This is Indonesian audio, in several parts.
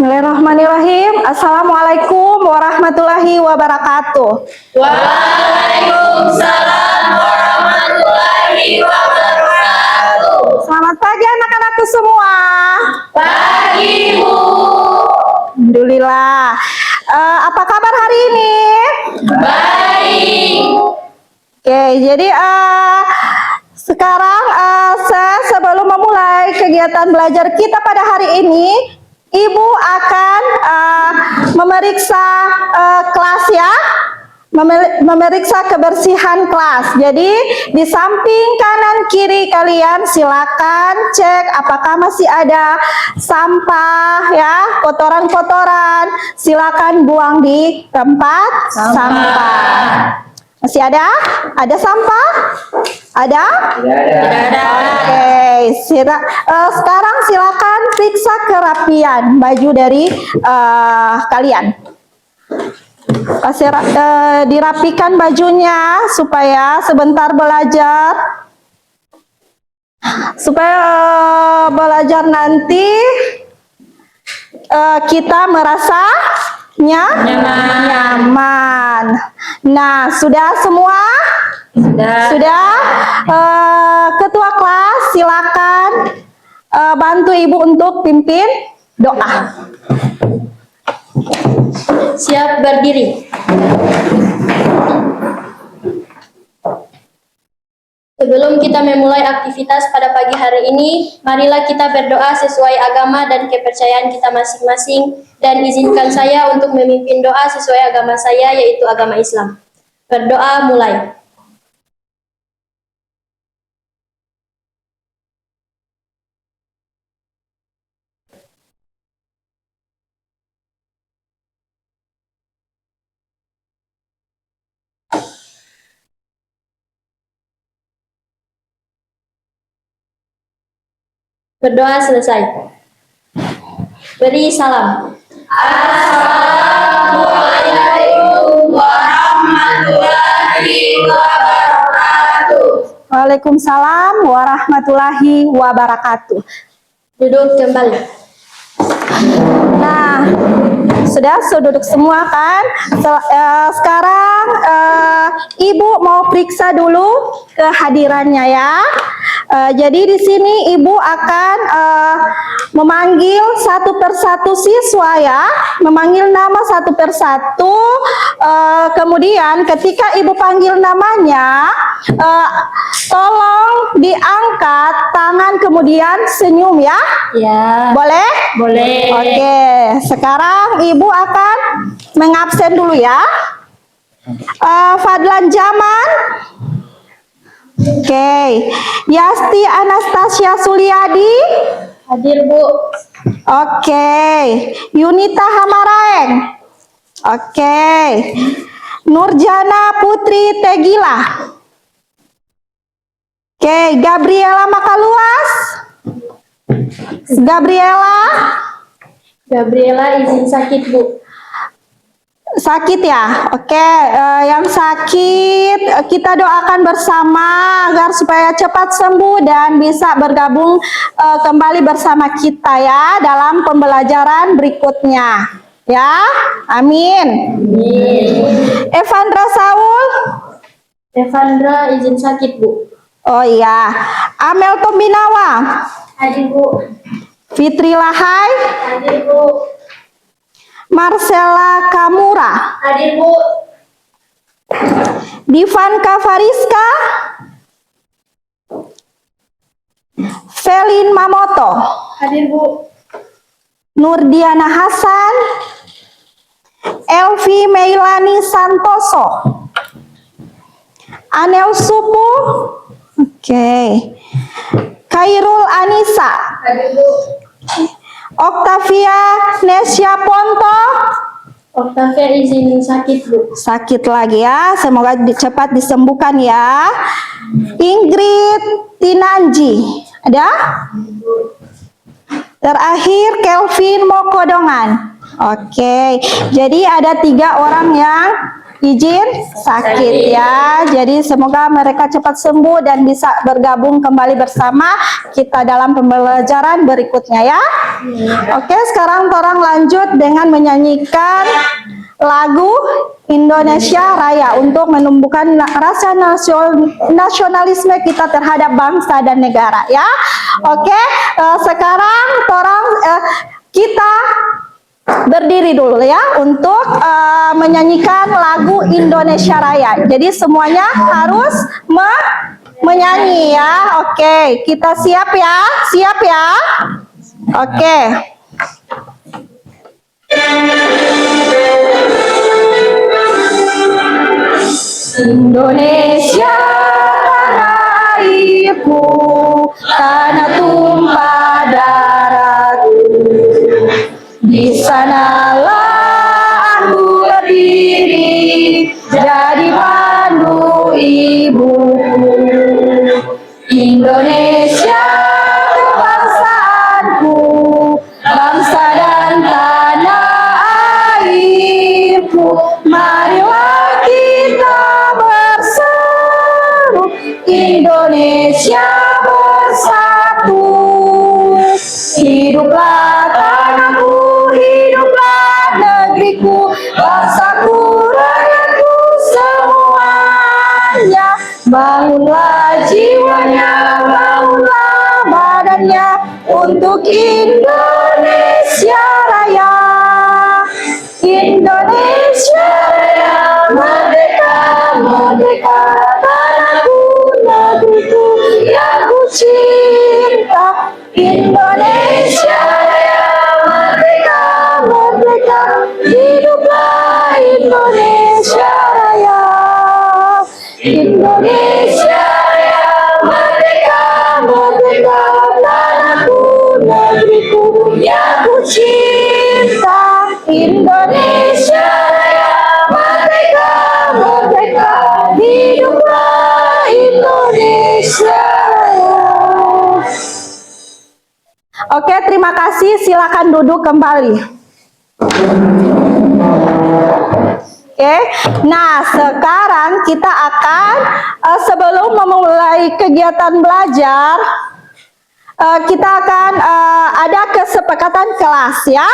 Bismillahirrahmanirrahim. Assalamualaikum warahmatullahi wabarakatuh. Waalaikumsalam warahmatullahi wabarakatuh. Selamat pagi anak-anakku semua. Pagi, Bu. Alhamdulillah. Apa kabar hari ini? Baik. Oke, jadi sekarang sebelum memulai kegiatan belajar kita pada hari ini, Ibu akan memeriksa kelas ya, memeriksa kebersihan kelas. Jadi di samping kanan kiri kalian silakan cek apakah masih ada sampah ya, kotoran-kotoran. Silakan buang di tempat sampah. Masih ada? Ada sampah? Ada? Tidak ada. Oke, sekarang silakan periksa kerapian baju dari kalian. Dirapikan bajunya supaya sebentar belajar. Supaya belajar nanti kita merasa nyaman. Nah, sudah semua? Sudah. Ketua kelas silakan bantu Ibu untuk pimpin doa. Siap berdiri. Sebelum kita memulai aktivitas pada pagi hari ini, marilah kita berdoa sesuai agama dan kepercayaan kita masing-masing, dan izinkan saya untuk memimpin doa sesuai agama saya, yaitu agama Islam. Berdoa mulai. Berdoa selesai. Beri salam. Assalamualaikum warahmatullahi wabarakatuh. Waalaikumsalam warahmatullahi wabarakatuh. Duduk kembali. Nah, sudah duduk semua kan? Sekarang Ibu mau periksa dulu kehadirannya ya. Jadi di sini Ibu akan memanggil satu persatu siswa ya, memanggil nama satu persatu. Kemudian ketika Ibu panggil namanya, tolong diangkat tangan kemudian senyum ya. Ya. Boleh? Boleh. Oke, sekarang Ibu akan mengabsen dulu ya. Fadlan Jaman. Oke, Yasti Anastasia Suliadi. Hadir, Bu. Oke, Yunita Hamaraeng. Oke, Nurjana Putri Tegila. Oke, Gabriela Makaluas. Gabriela izin sakit, Bu. Sakit ya? Oke, yang sakit kita doakan bersama agar supaya cepat sembuh dan bisa bergabung kembali bersama kita ya dalam pembelajaran berikutnya. Ya, amin. Evandra Saul. Evandra izin sakit, Bu. Oh iya. Amel Tombinawa. Hadir, Bu. Fitri Lahai. Hadir, Bu. Marcella Kamura. Hadir, Bu. Divanka Fariska. Felin Mamoto. Hadir, Bu. Nurdiana Hasan. Elvi Meilani Santoso. Anel Supu. Oke. Khairul Anissa. Hadir, Bu. Octavia Nesya Ponto. Octavia izin sakit, Bu. Sakit lagi ya, semoga cepat disembuhkan ya. Ingrid Tinanji. Ada? Terakhir Kelvin Mokodongan. Oke, jadi ada 3 orang yang izin sakit ya. Jadi semoga mereka cepat sembuh dan bisa bergabung kembali bersama kita dalam pembelajaran berikutnya ya. Oke, sekarang orang lanjut dengan menyanyikan lagu Indonesia Raya untuk menumbuhkan rasa nasionalisme kita terhadap bangsa dan negara ya. Oke, sekarang orang kita berdiri dulu ya untuk menyanyikan lagu Indonesia Raya. Jadi semuanya harus menyanyi ya. Oke, kita siap ya? Siap ya? Oke. Indonesia tanah airku, tanah tumpah darahku. Di sanalah aku berdiri, jadi pandu ibuku. Indonesia kebangsaanku, bangsa dan tanah airku. Marilah kita berseru, Indonesia bersatu. Hiduplah tanahku, hiduplah negeriku, bangsaku, rakyatku semuanya. Bangunlah jiwanya, bangunlah badannya untuk Indonesia Raya. Indonesia Raya, merdeka, merdeka, tanahku, negeriku yang ku cinta. Indonesia Raya, merdeka, merdeka, hiduplah Indonesia Raya. Indonesia Raya, merdeka, merdeka, tanahku, negeriku yang ku cinta. Indonesia Raya, merdeka, merdeka, hiduplah Indonesia Raya. Oke, terima kasih. Silakan duduk kembali. Oke, nah sekarang kita akan sebelum memulai kegiatan belajar, kita akan ada kesepakatan kelas ya.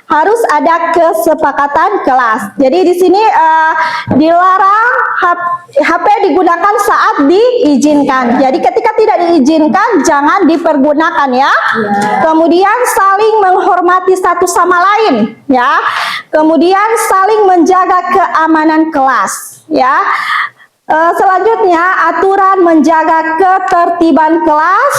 Harus ada kesepakatan kelas. Jadi di sini dilarang HP digunakan saat diizinkan. Jadi ketika tidak diizinkan jangan dipergunakan ya. Kemudian saling menghormati satu sama lain ya. Kemudian saling menjaga keamanan kelas ya. Selanjutnya aturan menjaga ketertiban kelas,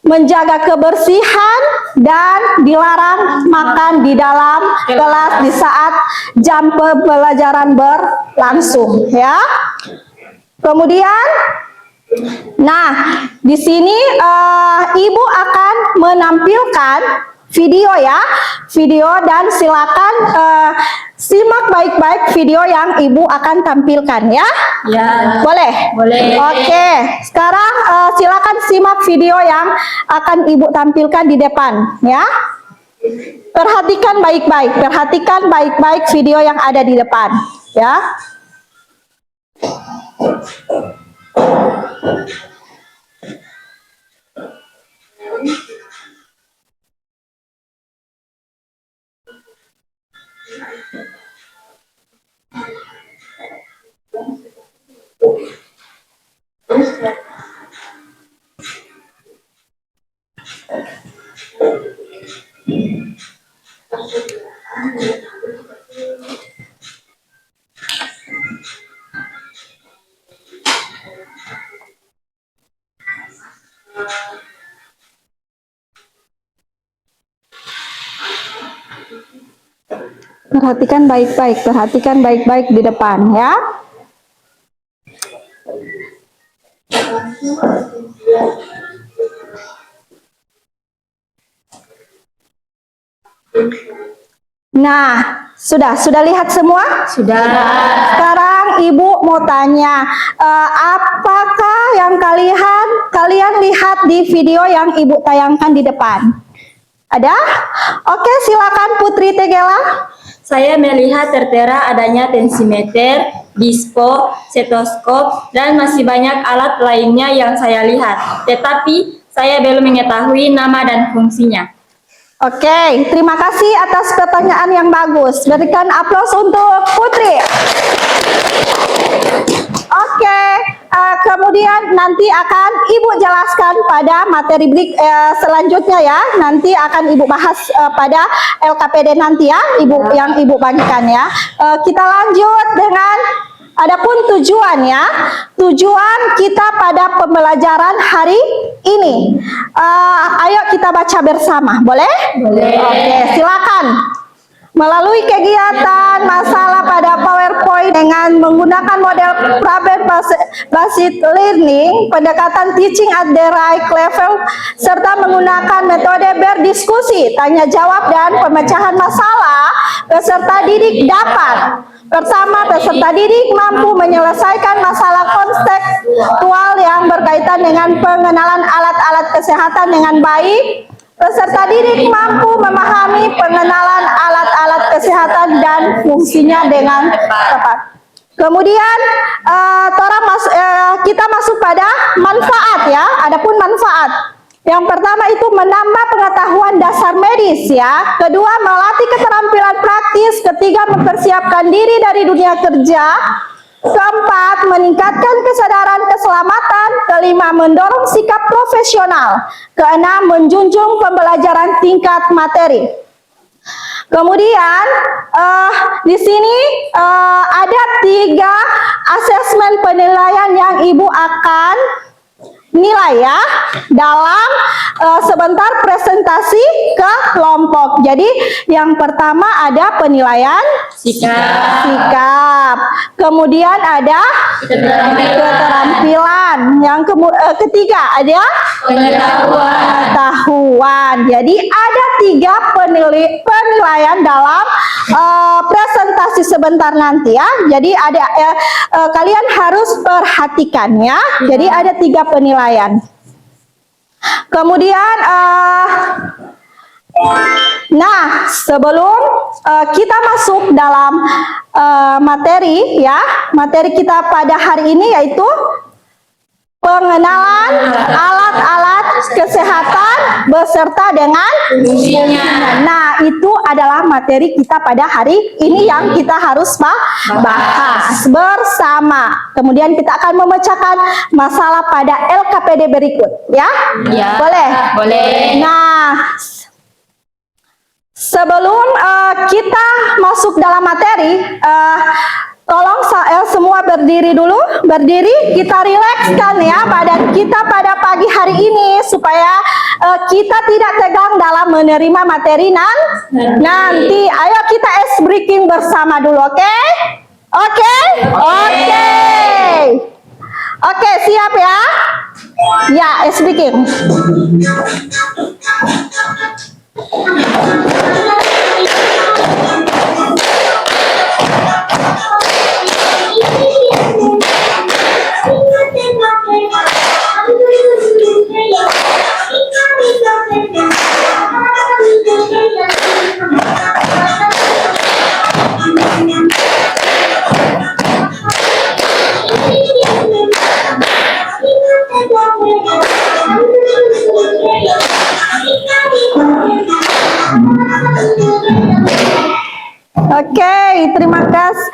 menjaga kebersihan, dan dilarang makan di dalam kelas di saat jam pembelajaran berlangsung ya. Kemudian nah di sini ibu akan menampilkan video ya, video, dan silakan simak baik-baik video yang ibu akan tampilkan ya. Ya. Boleh? Boleh. Oke, sekarang silakan simak video yang akan ibu tampilkan di depan ya. Perhatikan baik-baik video yang ada di depan ya. Perhatikan baik-baik di depan ya. Nah, sudah lihat semua? Sudah. Sekarang ibu mau tanya, apakah yang kalian lihat di video yang ibu tayangkan di depan? Ada? Oke, silakan Putri Tegela. Saya melihat tertera adanya tensimeter, dispo, stetoskop, dan masih banyak alat lainnya yang saya lihat. Tetapi saya belum mengetahui nama dan fungsinya. Oke, terima kasih atas pertanyaan yang bagus. Berikan aplaus untuk Putri. Oke, kemudian nanti akan Ibu jelaskan pada materi selanjutnya ya. Nanti akan Ibu bahas pada LKPD nanti ya, yang Ibu bagikan ya. Kita lanjut dengan adapun tujuan ya. Tujuan kita pada pembelajaran hari ini. Ayo kita baca bersama, boleh? Boleh. Oke, silakan. Melalui kegiatan masalah pada PowerPoint dengan menggunakan model Problem-Based Learning, pendekatan teaching at the right level, serta menggunakan metode berdiskusi, tanya jawab, dan pemecahan masalah, peserta didik dapat: pertama, peserta didik mampu menyelesaikan masalah konseptual yang berkaitan dengan pengenalan alat-alat kesehatan dengan baik. Peserta didik mampu memahami pengenalan alat-alat kesehatan dan fungsinya dengan tepat. Kemudian kita masuk pada manfaat ya. Adapun manfaat. Yang pertama itu menambah pengetahuan dasar medis ya. Kedua, melatih keterampilan praktis. Ketiga, mempersiapkan diri dari dunia kerja. Keempat, meningkatkan kesadaran keselamatan. Kelima, mendorong sikap profesional. Keenam, menjunjung pembelajaran tingkat materi. Kemudian di sini ada 3 asesmen penilaian yang Ibu akan nilai ya dalam sebentar presentasi ke kelompok. Jadi yang pertama ada penilaian sikap. Kemudian ada keterampilan. Yang ketiga ada pengetahuan. Jadi ada 3 penilaian dalam presentasi sebentar nanti ya. Jadi ada kalian harus perhatikan ya. Jadi ada 3 penilaian. Kemudian nah sebelum kita masuk dalam materi ya, materi kita pada hari ini yaitu pengenalan alat-alat kesehatan beserta dengan fungsinya. Nah, itu adalah materi kita pada hari ini yang kita harus bahas bersama. Kemudian kita akan memecahkan masalah pada LKPD berikut, ya? Ya. Boleh? Boleh. Nah, sebelum kita masuk dalam materi, tolong semua berdiri dulu, berdiri, kita rilekskan ya badan kita pada pagi hari ini supaya kita tidak tegang dalam menerima materi nanti. Ayo kita ice breaking bersama dulu, oke? Oke? Oke, siap ya? Ya, ice breaking. Oke, terima kasih.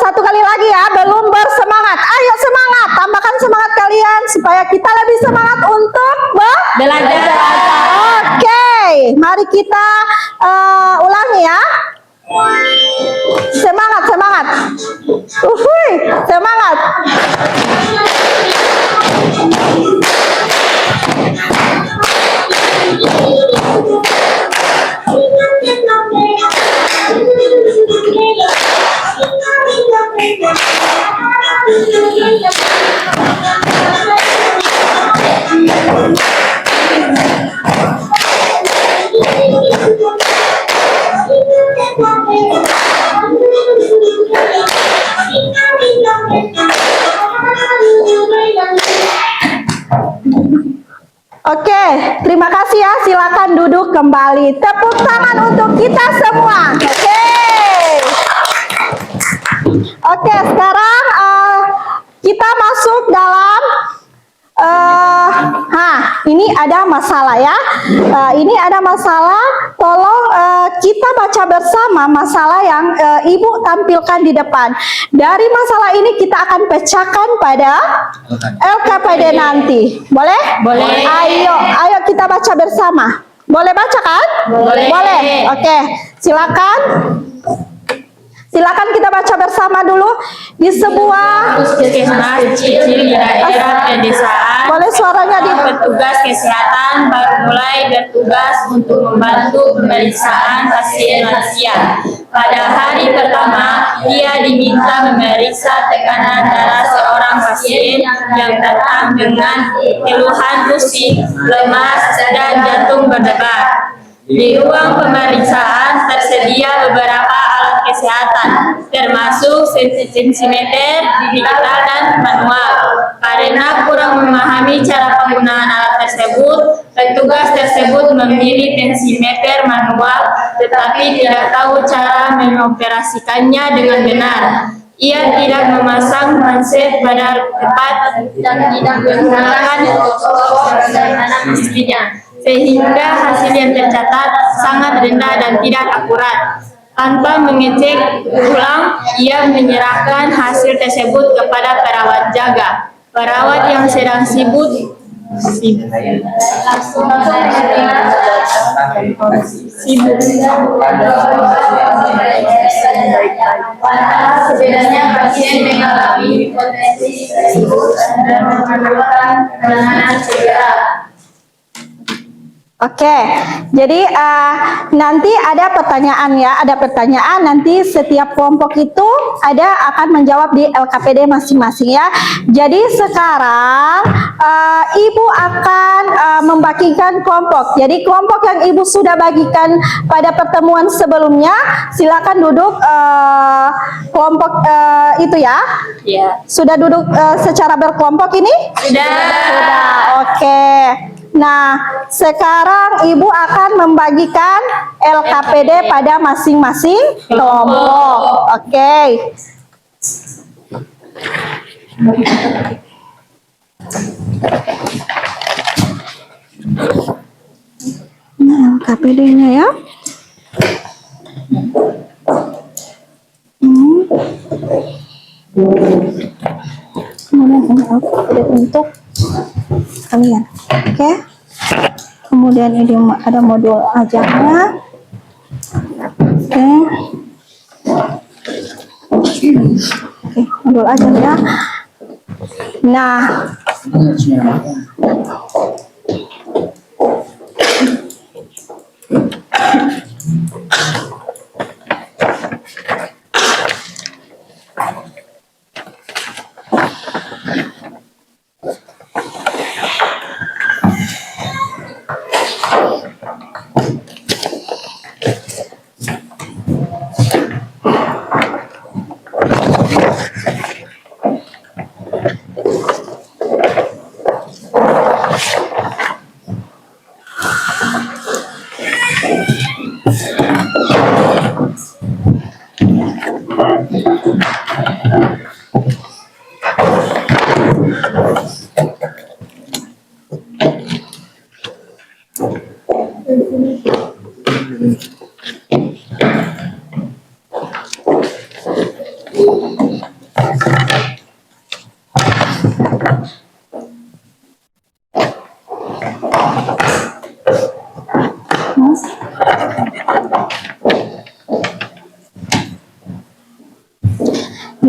Satu kali lagi ya, belum bersemangat. Ayo semangat, tambahkan semangat kalian supaya kita lebih semangat untuk belajar. Oke, mari kita ulangi ya. Semangat, semangat. Semangat. Oke, terima kasih ya. Silakan duduk kembali. Tepuk tangan untuk kita semua. Oke. Oke, sekarang kita masuk dalam ini ada masalah ya. Ini ada masalah. Tolong kita baca bersama masalah yang Ibu tampilkan di depan. Dari masalah ini kita akan pecahkan pada LKPD nanti. Boleh? Boleh. Ayo kita baca bersama. Boleh baca kan? Boleh. Oke, silakan. Silakan kita baca bersama dulu di sebuah. Puskesmas kecil di daerah pedesaan. Boleh suaranya di Petugas kesehatan baru mulai bertugas untuk membantu pemeriksaan pasien lansia. Pada hari pertama, dia diminta memeriksa tekanan darah seorang pasien yang datang dengan keluhan pusing, lemas, dan jantung berdebar. Di ruang pemeriksaan tersedia beberapa alat kesehatan, termasuk sensimeter digital dan manual. Karena kurang memahami cara penggunaan alat tersebut, petugas tersebut memilih tensimeter manual, tetapi tidak tahu cara mengoperasikannya dengan benar. Ia tidak memasang manset pada tepat dan tidak menggunakan sederhana mestinya, sehingga hasil yang tercatat sangat rendah dan tidak akurat. Tanpa mengecek ulang, ia menyerahkan hasil tersebut kepada perawat jaga. Perawat yang sedang sibuk Sebenarnya pasien mengalami hipotensi tersebut dan memerlukan penanganan segera. Oke, jadi nanti ada pertanyaan ya, ada pertanyaan nanti setiap kelompok itu akan menjawab di LKPD masing-masing ya. Jadi sekarang Ibu akan membagikan kelompok. Jadi kelompok yang Ibu sudah bagikan pada pertemuan sebelumnya, silakan duduk kelompok itu ya. Ya. Sudah duduk secara berkelompok ini? Sudah. Oke. Nah, sekarang Ibu akan membagikan LKPD pada masing-masing kelompok. Oke. Nah, LKPD-nya ya. Kemudian ini LKPD untuk kalian. Oke. Kemudian ini ada modul ajarnya. Oke. Oke, modul ajarnya. Nah,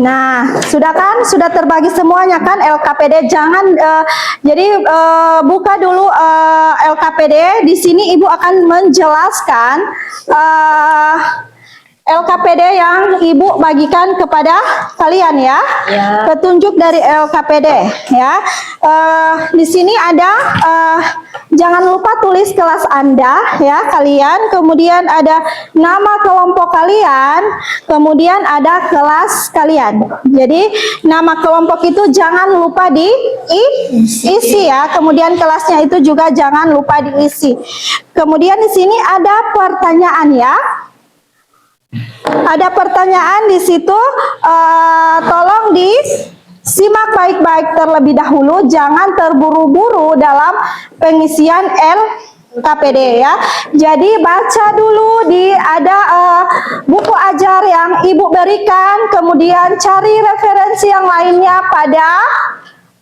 Nah, sudah kan? Sudah terbagi semuanya kan LKPD? Jangan jadi buka dulu LKPD. Di sini Ibu akan menjelaskan LKPD yang Ibu bagikan kepada kalian ya. Petunjuk dari LKPD ya. Di sini ada jangan lupa tulis kelas Anda ya kalian, kemudian ada nama kelompok kalian, kemudian ada kelas kalian. Jadi nama kelompok itu jangan lupa diisi ya, kemudian kelasnya itu juga jangan lupa diisi. Kemudian di sini ada pertanyaan ya. Ada pertanyaan di situ, tolong disimak baik-baik terlebih dahulu, jangan terburu-buru dalam pengisian LKPD ya. Jadi baca dulu ada buku ajar yang Ibu berikan, kemudian cari referensi yang lainnya pada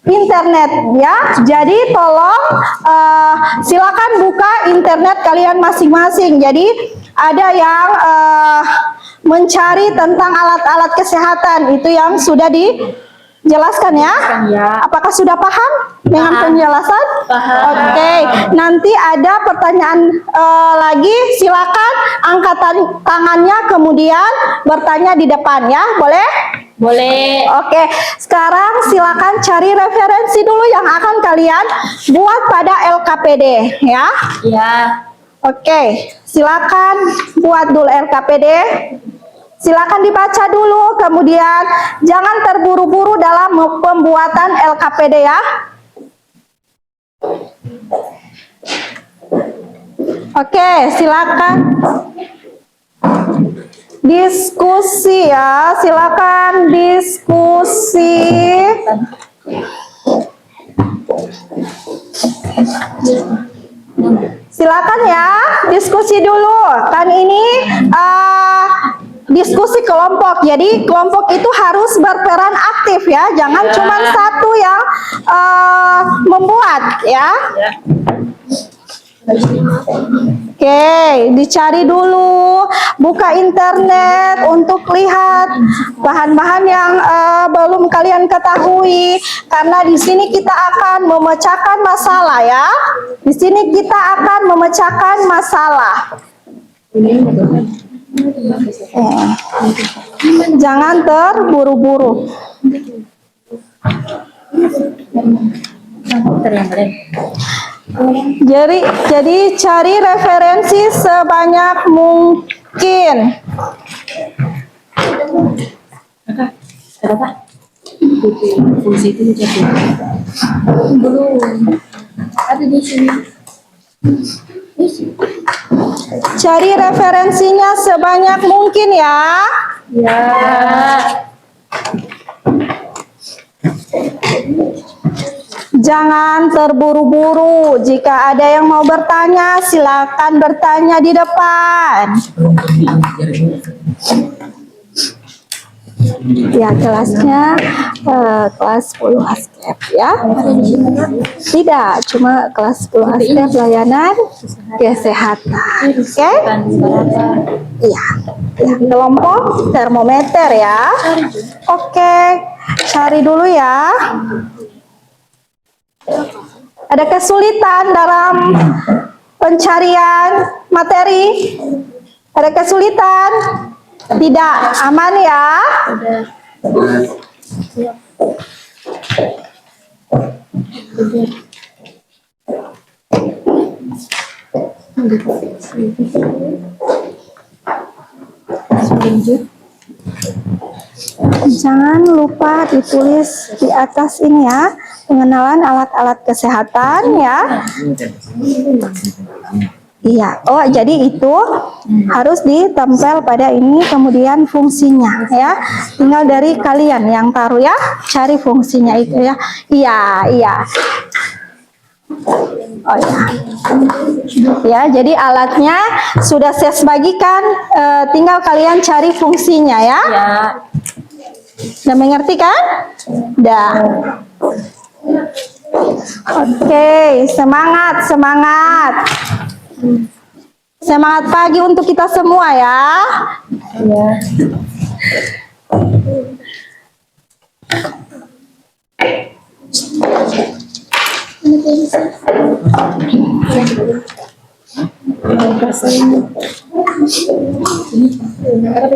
internet ya. Jadi tolong silakan buka internet kalian masing-masing. Jadi ada yang mencari tentang alat-alat kesehatan, itu yang sudah dijelaskan ya. Apakah sudah paham dengan penjelasan? Paham. Oke, nanti ada pertanyaan lagi, silakan angkat tangannya kemudian bertanya di depan ya, boleh? Boleh. Oke, sekarang silakan cari referensi dulu yang akan kalian buat pada LKPD ya. Ya. Oke, silakan buat dulu LKPD. Silakan dibaca dulu, kemudian jangan terburu-buru dalam pembuatan LKPD ya. Oke, silakan diskusi ya, silakan diskusi. Silakan ya, diskusi dulu. Kan ini diskusi kelompok. Jadi kelompok itu harus berperan aktif ya. Jangan cuma satu yang membuat ya. Oke, dicari dulu, buka internet untuk lihat bahan-bahan yang belum kalian ketahui, karena di sini kita akan memecahkan masalah ya. Di sini kita akan memecahkan masalah. Jangan terburu-buru. Jadi cari referensi sebanyak mungkin. Fungsi itu jadi belum ada di sini. Cari referensinya sebanyak mungkin ya. Ya. Jangan terburu-buru. Jika ada yang mau bertanya, silakan bertanya di depan. Ya, kelasnya kelas 10 ASKEP ya. Tidak, cuma kelas 10 ASKEP layanan kesehatan. Oke? Iya. Ya, kelompok termometer ya. Oke, cari dulu ya. Ada kesulitan dalam pencarian materi? Ada kesulitan? Tidak, aman ya? Jangan lupa ditulis di atas ini ya, pengenalan alat-alat kesehatan ya. Iya, oh jadi itu harus ditempel pada ini, kemudian fungsinya ya. Tinggal dari kalian yang taruh ya, cari fungsinya itu ya. Iya. Oh ya. Ya, jadi alatnya sudah saya bagikan, tinggal kalian cari fungsinya ya. Ya. Udah mengerti kan? Udah. Oke, semangat. Semangat pagi untuk kita semua ya. Ya.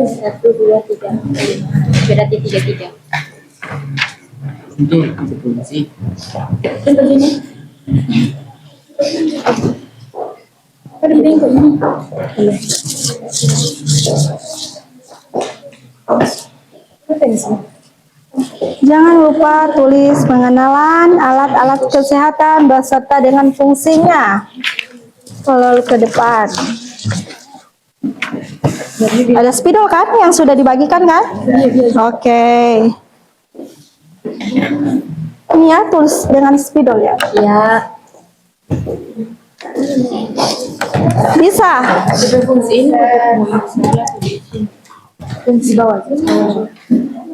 Satu, dua, tiga, berarti 33. Itu fungsi. Jangan lupa tulis pengenalan alat-alat kesehatan beserta dengan fungsinya. Lalu ke depan. Ada spidol kan yang sudah dibagikan kan? Oke. Ini ya, tulis dengan spidol ya. Ya. Bisa. Fungsi bawah.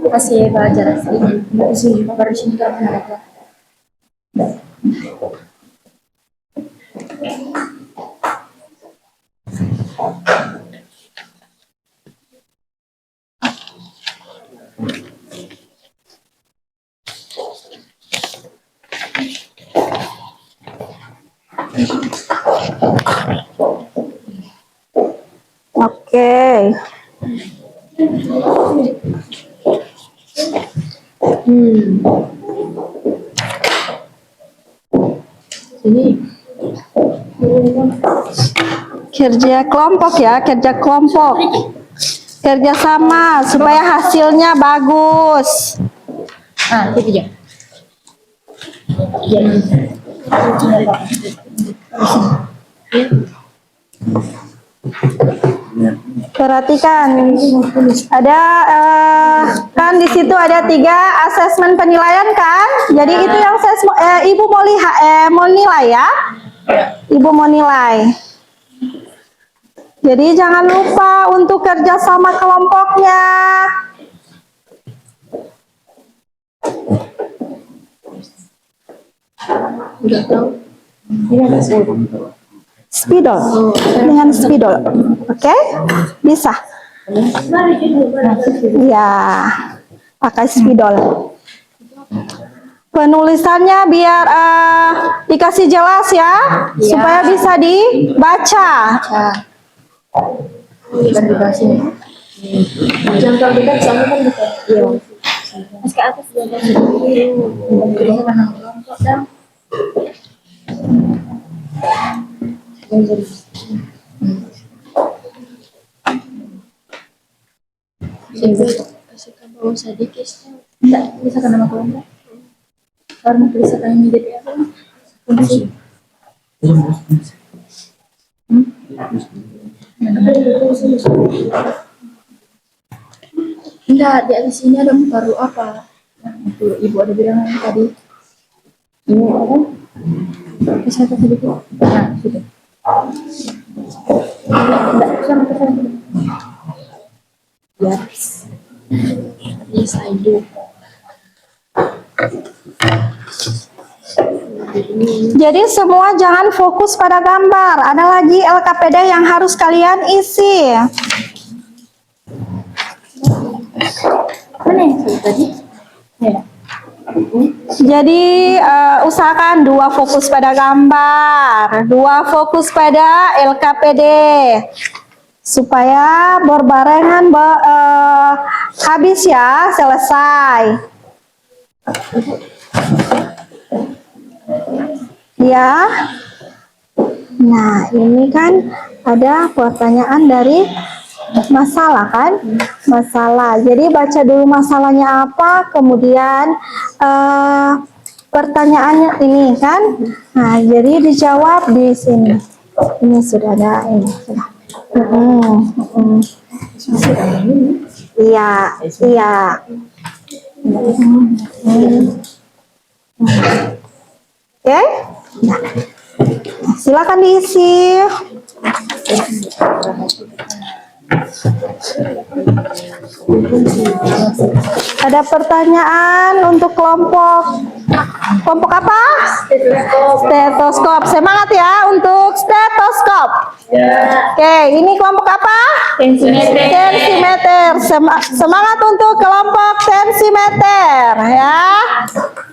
Masih belajar sih. Baru sini kan ada. Oke. Kerja kelompok ya, kerja kelompok. Kerja sama supaya hasilnya bagus. Ah, itu aja. Ya. Perhatikan, ada kan di situ ada 3 asesmen penilaian kan? Jadi itu yang Ibu mau nilai ya? Ibu mau nilai. Jadi jangan lupa untuk kerja sama kelompoknya. Udah tahu. Spidol, dengan spidol, oke? Bisa. Ya, pakai spidol. Penulisannya biar dikasih jelas ya, supaya bisa dibaca. Bukan di bawah sini. Jangan terlalu dekat, soalnya kan dekat. Iya. Mas ke atas juga. Kerja sama kelompok dan. Kasih ke bawah sedikit. Tidak bisa ke nama kelompok. Karena tulisan ini jadi apa? Fungsi. Enggak, di atas sini ada baru apa? Nah, itu ibu ada bilang tadi. Ini apa? Bisa kasih sedikit. Nah, sudah. Enggak, sama ke sana. Yes. Yes, I do. Jadi semua jangan fokus pada gambar. Ada lagi LKPD yang harus kalian isi. Mana yang tadi? Ya. Jadi usahakan 2 fokus pada gambar, 2 fokus pada LKPD, supaya berbarengan habis ya, selesai. Ya. Nah, ini kan ada pertanyaan dari masalah kan? Masalah. Jadi baca dulu masalahnya apa, kemudian pertanyaannya ini kan. Nah, jadi dijawab di sini. Ini sudah ada ini sudah. Iya, iya. Oke? Nah, silakan diisi. Ada pertanyaan untuk kelompok apa? Stetoskop. Semangat ya untuk stetoskop. Oke, ini kelompok apa? Tensimeter. Semangat untuk kelompok tensimeter ya.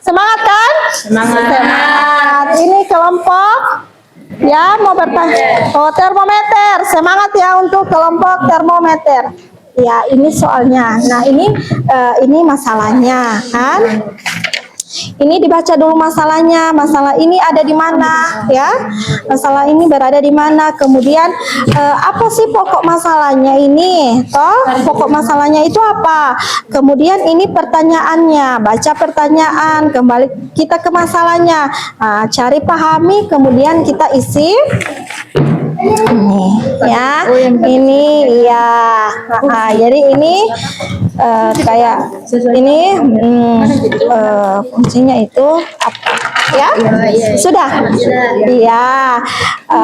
Semangat kan? Semangat. Ini kelompok ya, mau bertanya. Oh, termometer. Semangat ya untuk kelompok termometer. Ya, ini soalnya. Nah, ini masalahnya kan? Ini dibaca dulu masalahnya. Masalah ini ada di mana ya? Masalah ini berada di mana? Kemudian apa sih pokok masalahnya ini? Toh, pokok masalahnya itu apa? Kemudian ini pertanyaannya. Baca pertanyaan, kembali kita ke masalahnya. Nah, cari pahami, kemudian kita isi ya. Ini ya. Jadi ini kayak ini fungsinya itu apa? Ya, sudah. Iya.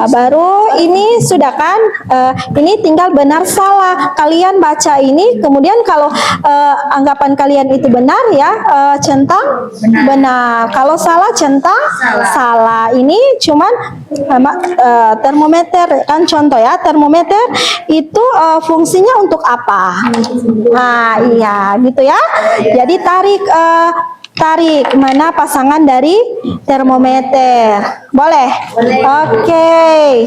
Baru ini sudah kan? Ini tinggal benar salah. Kalian baca ini, kemudian kalau anggapan kalian itu benar ya, centang benar. Kalau salah centang salah. Ini cuman termometer kan contoh ya. Termometer itu fungsinya untuk apa? Nah, iya gitu ya. Jadi tarik mana pasangan dari termometer. Boleh? Oke.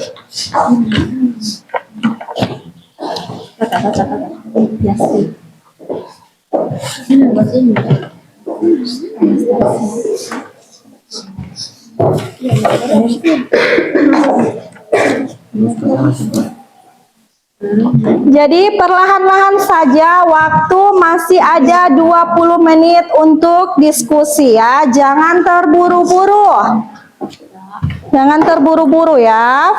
Jadi perlahan-lahan saja, waktu masih ada 20 menit untuk diskusi ya. Jangan terburu-buru. Jangan terburu-buru ya.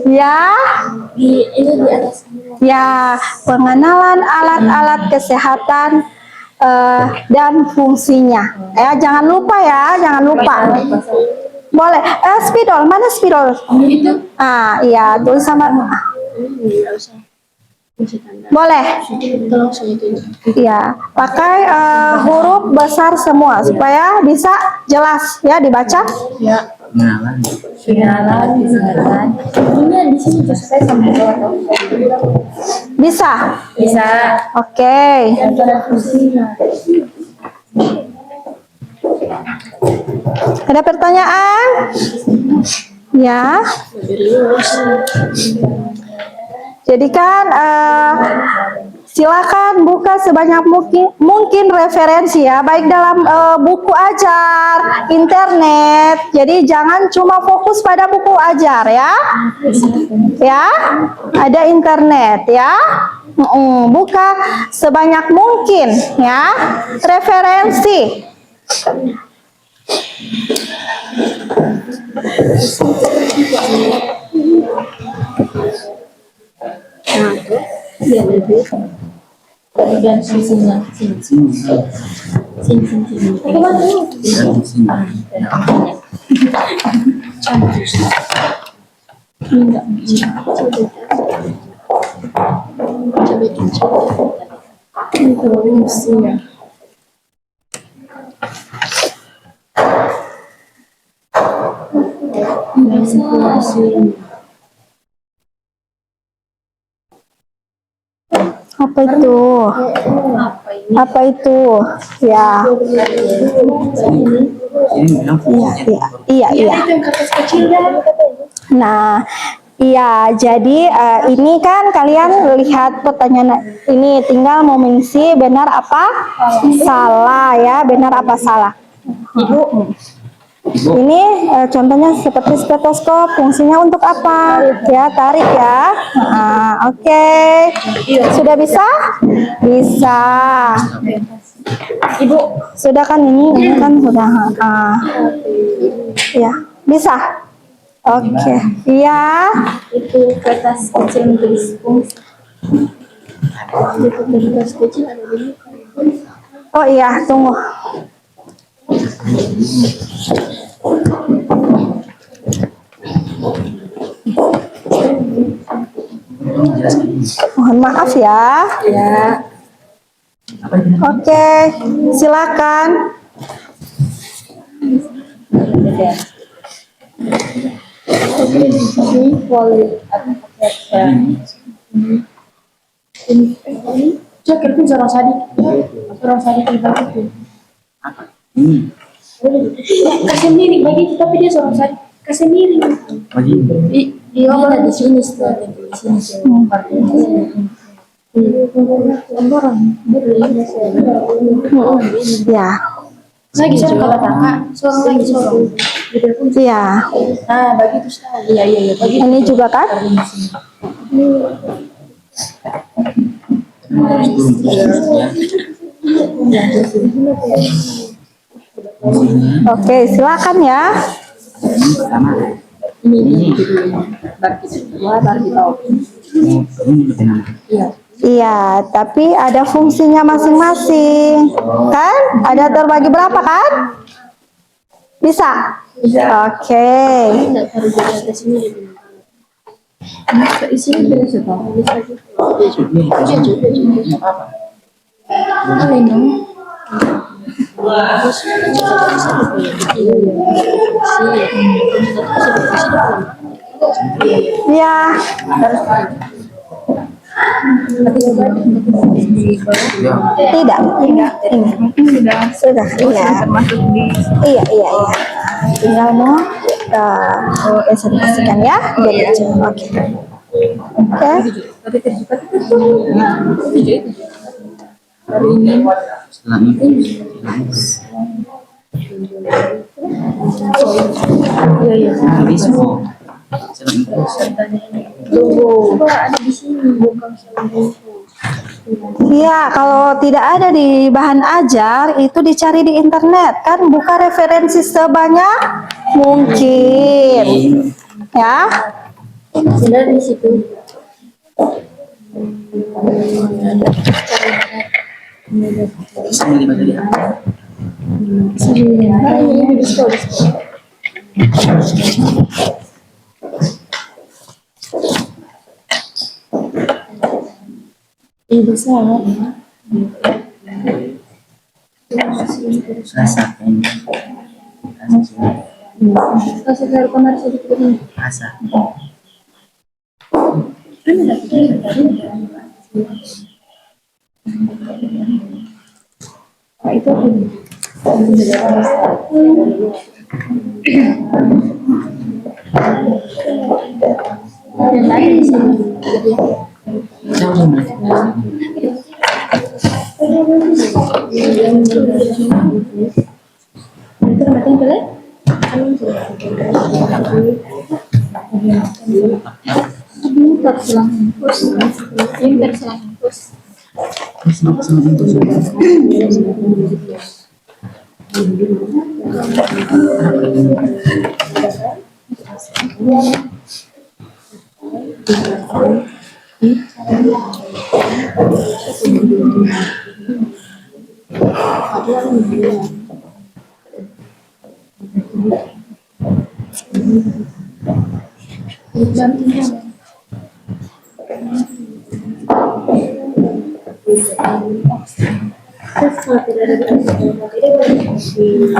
Ya. Ya, pengenalan alat-alat kesehatan dan fungsinya. Ya, jangan lupa ya, jangan lupa. Boleh. Spidol, mana spidol? Iya, tulis sama. Boleh. Iya, pakai huruf besar semua supaya bisa jelas ya dibaca. Ya. Bisa. Oke. Ada pertanyaan? Ya. Jadi kan silakan buka sebanyak mungkin referensi ya, baik dalam buku ajar, internet. Jadi jangan cuma fokus pada buku ajar ya. Ya, ada internet ya. Buka sebanyak mungkin ya referensi. Apa itu? Apa itu? Ya. Iya. Nah, iya. Jadi ini kan kalian lihat pertanyaan ini, tinggal mau mengisi benar apa salah ya, benar apa salah. Ini contohnya seperti stetoskop, fungsinya untuk apa? Ya, tarik ya. Oke. Sudah bisa? Bisa. Ibu, sudah kan ini kan sudah. Ya, bisa. Oke. Iya. Itu kertas kecil tulis fungsi. Kertas kecil ada di. Oh iya, tunggu. Mohon maaf ya. Ya. Oke, silakan. Cek seorang sadik itu. Kasih miring bagi itu, tapi dia seorang sadik. Kasih miring. Iya, di sini setelah di sini. Ya, Lagi sorong kata kakak, sorong lagi sorong. iya. Nah, bagi itu sekali. Iya, bagi. Ini juga kan? Oke, silakan ya. Iya, tapi ada fungsinya masing-masing. Kan? Ada terbagi berapa kan? Bisa? Oke. Iya. Tidak. Sudah. Iya. Iya. Tinggal mau kita presentasikan ya. Jadi, oke. Iya, kalau tidak ada di bahan ajar itu dicari di internet kan, buka referensi sebanyak mungkin. Ya. Benar di situ.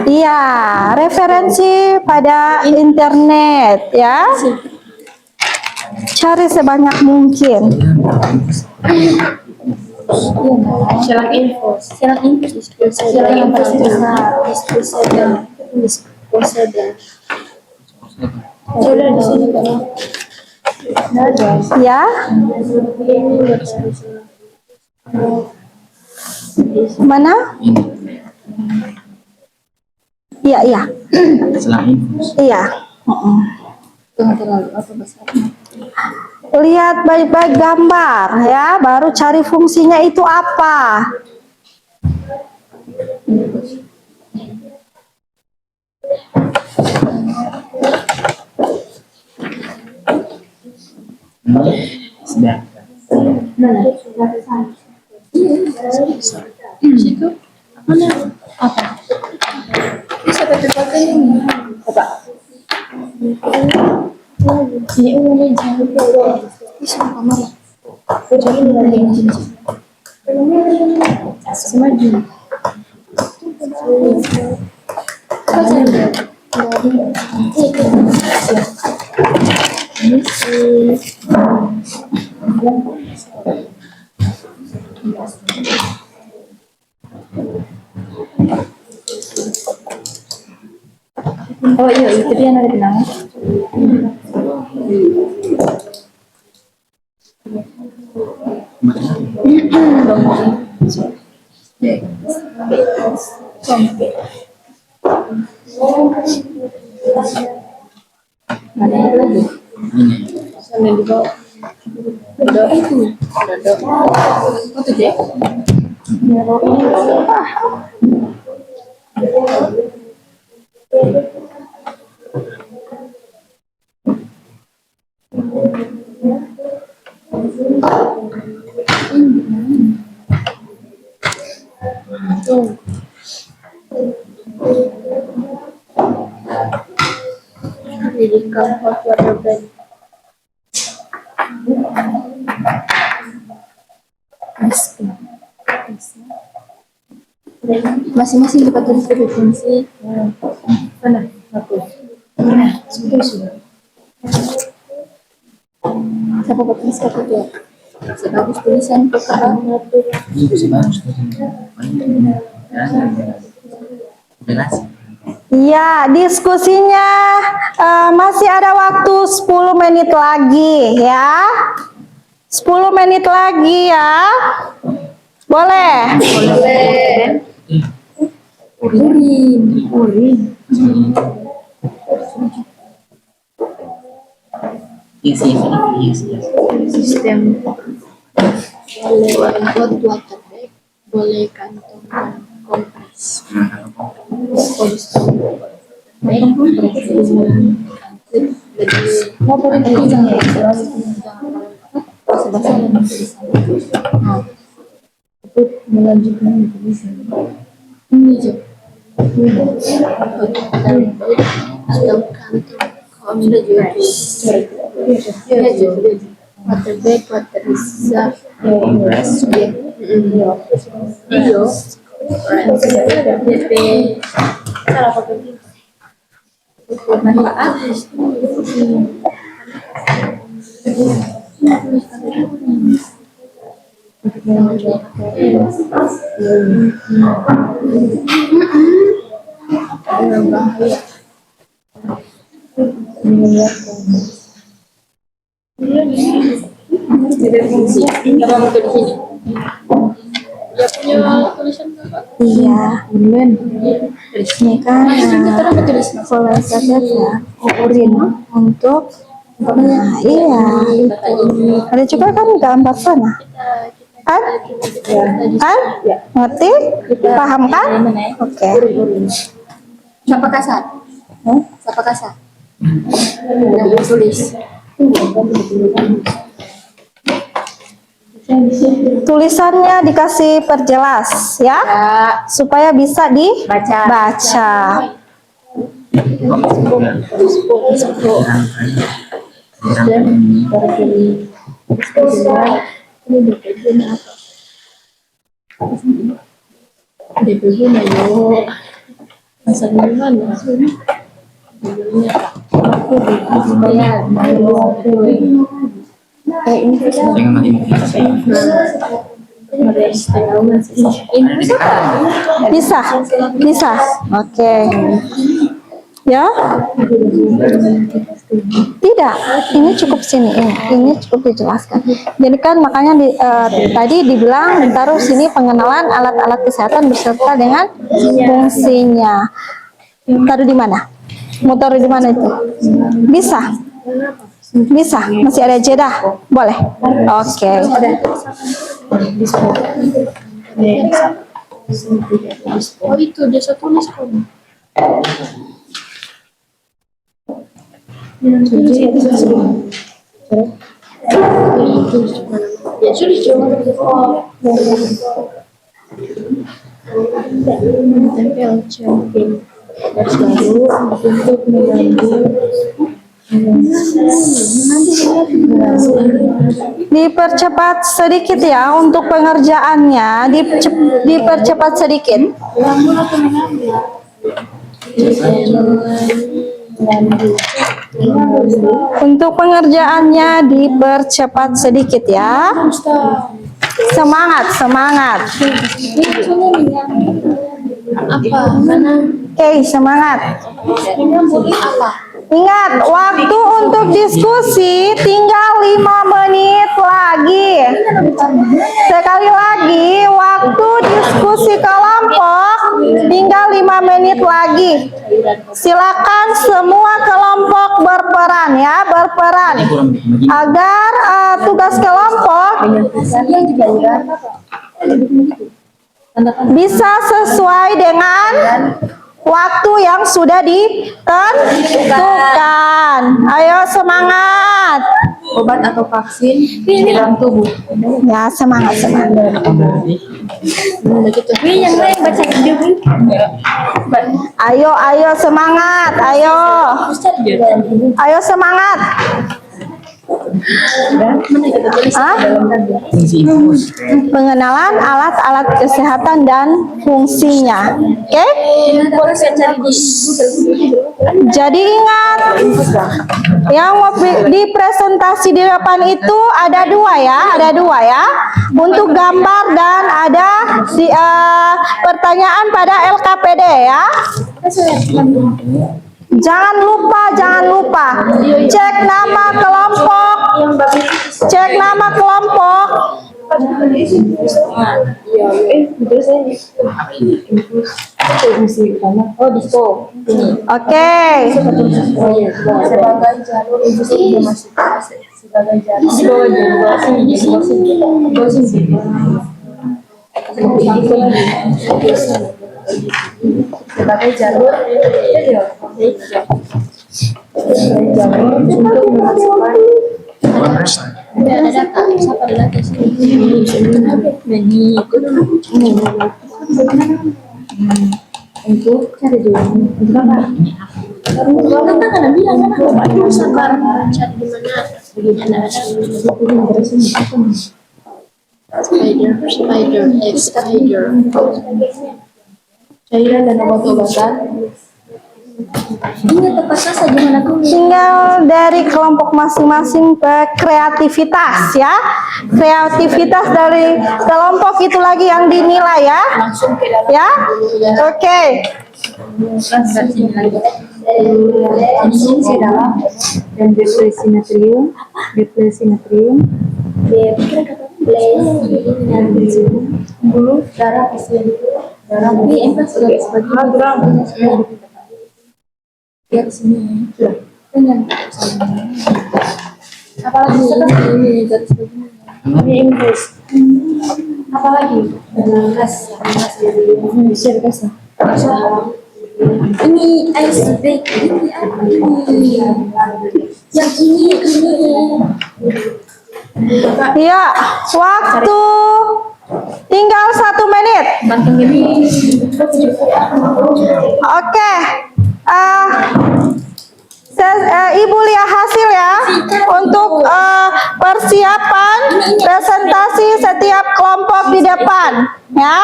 Iya, referensi pada internet ya. Cari sebanyak mungkin. Silang info silang yang pasti sudah di sini kan. Ya. Mana? Iya. Iya. Lihat baik-baik gambar ya, baru cari fungsinya itu apa. Bisa pakai ini. Apa? Ini umumnya jangan lupa. Bisa kamar. Jadi mulai yang sini. Semaju. Oh iya, itu dia yang ada benangnya. Masing-masing dapat tulis frekuensi. Mana? Sudah. Siapa tulis kata dia? Sebagus tulisan PKA. Ya, diskusinya masih ada waktu 10 menit lagi ya. 10 menit lagi ya. Boleh? Urin. Sistem boleh hot water bag, boleh kantong kompres. Melanjutkan tulisan ini aja atau kantong kompres water bag, water reserve, iyo DP manfaat bahaya Iya, ini kan ya, urin untuk iya. Ada juga kan gambar sana. Kan? Ngerti? Paham kan? Oke. siapa kasar? Siapa kasar? Yang tulis Tulisannya dikasih perjelas ya, supaya bisa dibaca. DPG-nya yuk masa gimana Bisa. Oke. Ya? Tidak, ini cukup sini. Ini cukup dijelaskan. Jadi kan makanya tadi dibilang ditaruh sini pengenalan alat-alat kesehatan beserta dengan fungsinya. Taruh di mana? Mau taruh di mana itu? Bisa. Masih ada jeda. Boleh. Oke. Oh itu dia tulis kamu. Ya sudah tempel cantik garis baru untuk membantu Dipercepat sedikit ya untuk pengerjaannya, dipercepat sedikit. Untuk pengerjaannya dipercepat sedikit ya. Semangat. Oke, semangat. Ingat, waktu untuk diskusi tinggal 5 menit lagi. Sekali lagi lagi, waktu diskusi kelompok tinggal 5 menit lagi. Silakan semua kelompok berperan ya, berperan agar tugas kelompok bisa sesuai dengan waktu yang sudah ditentukan. Ayo semangat. Obat atau vaksin di dalam tubuh. Ya, semangat. Yang lain baca video. Ayo semangat. Ayo semangat. Hah? Pengenalan alat-alat kesehatan dan fungsinya. Oke? Jadi ingat, yang di presentasi di depan itu ada dua ya, untuk gambar dan ada pertanyaan pada LKPD ya. Jangan lupa cek nama kelompok, Oke. Sebagai jalur untuk memasukkan untuk cari dulu untuk apa? Cairan dan obat-obatan. Ini tepat saja gimana tuh? Tinggal dari kelompok masing-masing ke kreativitas ya. Kreativitas dari kelompok itu lagi yang dinilai ya. Ya. Oke. Konsumsi dalam dan depresi natrium, pembuluh darah pasien darah lihat sini dengan apalagi ini garis begini ini Inggris apalagi gas ini iceberg ini yang ini Ya, waktu tinggal 1 menit. Oke. Ibu lihat hasil ya untuk persiapan presentasi setiap kelompok di depan ya.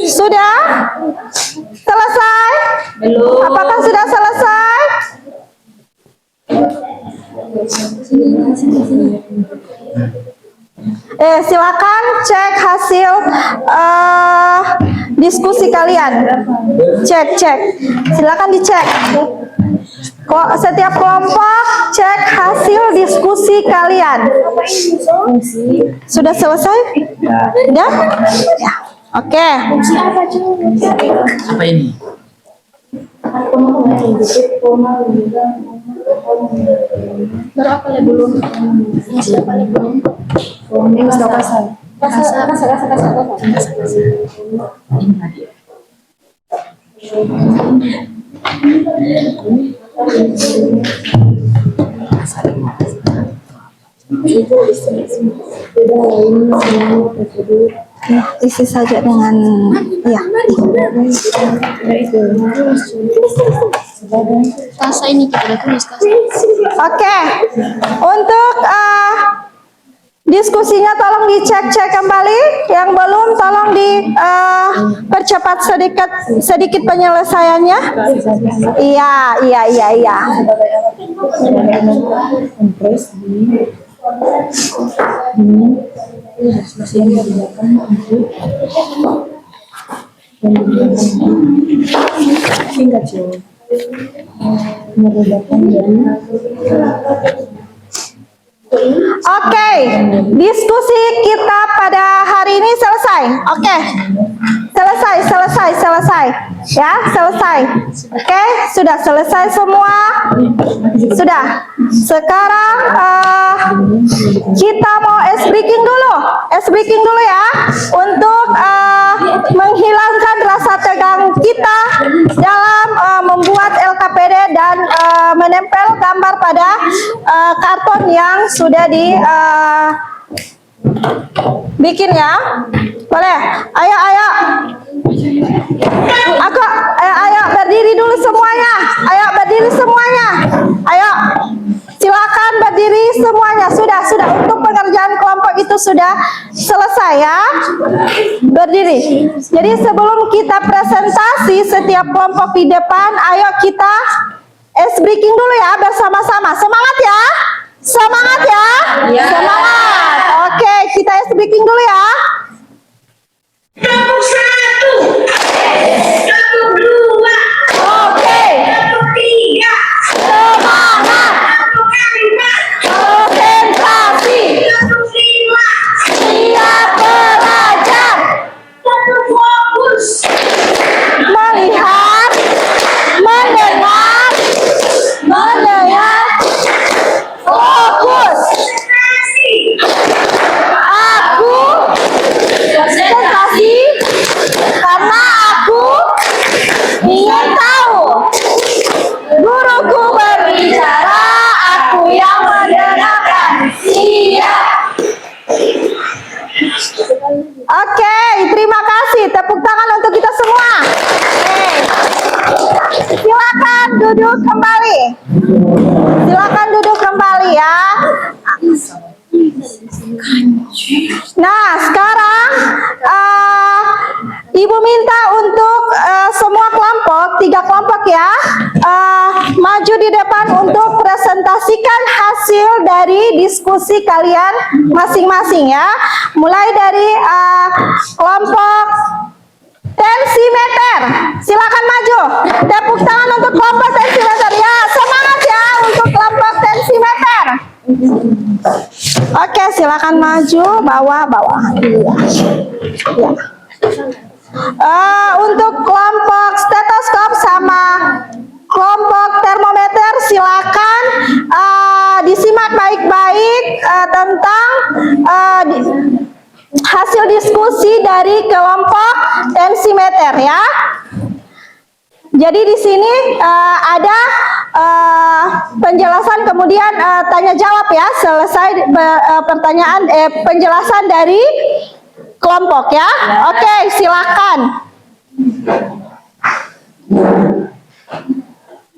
Sudah selesai? Belum. Apakah sudah selesai? Silakan cek hasil diskusi kalian. Cek. Silakan dicek. Kok setiap kelompok cek hasil diskusi kalian. Sudah selesai? Sudah? Ya. Oke. Apa ini? Berapa ya belum? Siapa yang belum? Isi saja dengan ya. Kasa ini kita udah tulis kasa. Oke. Untuk diskusinya tolong dicek kembali. Yang belum tolong dipercepat sedikit penyelesaiannya. Iya. singkat jauh meredakan dari Oke, diskusi kita pada hari ini selesai. Oke, selesai. Ya, selesai. Oke, sudah selesai semua. Sudah. Sekarang kita mau ice breaking dulu ya, untuk menghilangkan rasa tegang kita dalam membuat LKPD dan menempel gambar pada karton yang sudah bikin ya. Boleh? Ayo. Ayo berdiri dulu semuanya. Ayo. Silakan berdiri semuanya. Sudah. Untuk pengerjaan kelompok itu sudah selesai ya. Berdiri. Jadi sebelum kita presentasi setiap kelompok di depan, ayo kita ice breaking dulu ya bersama-sama. Semangat ya. Semangat. Oke, kita ice breaking dulu ya. Kelompok 1, kelompok 2, Oke. kelompok 3, Semangat. kelompok 4, Konsentrasi. kelompok 5, Siap belajar. kelompok fokus, Melihat. Mendengar. Fokus. konsentrasi, Aku konsentrasi karena aku ingin tahu. Guruku berbicara, aku yang mendengarkan. Siap. Oke, terima kasih. Tepuk tangan untuk kita semua. Silakan duduk kembali. Ya. Nah, sekarang Ibu minta untuk semua kelompok, 3 kelompok ya, maju di depan untuk presentasikan hasil dari diskusi kalian masing-masing ya. Mulai dari kelompok tensimeter, silakan maju. Tepuk tangan untuk kelompok tensimeter ya. Semangat ya untuk kelompok tensimeter. Oke, silakan maju, bawah. Iya. Untuk kelompok stetoskop sama kelompok termometer silakan disimak baik-baik tentang hasil diskusi dari kelompok tensimeter ya. Jadi di sini ada penjelasan kemudian tanya jawab ya. Selesai pertanyaan penjelasan dari kelompok ya. Oke, silakan.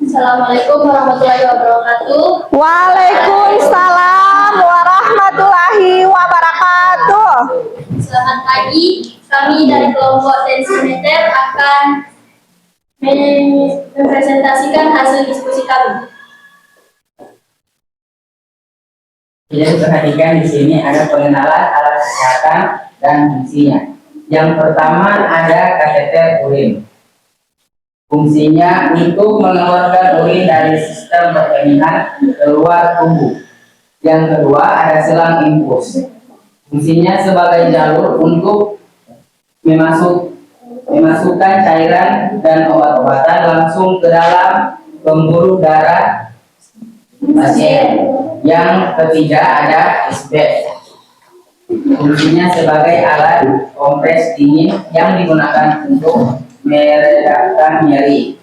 Assalamualaikum warahmatullahi wabarakatuh. Waalaikumsalam warahmatullahi wabarakatuh. Selamat pagi. Kami dari kelompok tensimeter akan mempresentasikan hasil diskusi kami. Jadi perhatikan di sini ada pengenalan alat kesehatan dan fungsinya. Yang pertama ada kateter urin. Fungsinya untuk mengeluarkan urin dari sistem perkemihan keluar tubuh. Yang kedua ada selang infus. Fungsinya sebagai jalur untuk memasukkan cairan dan obat-obatan langsung ke dalam pembuluh darah pasien. Yang ketiga ada isbed. Fungsinya sebagai alat kompres dingin yang digunakan untuk meredakan nyeri.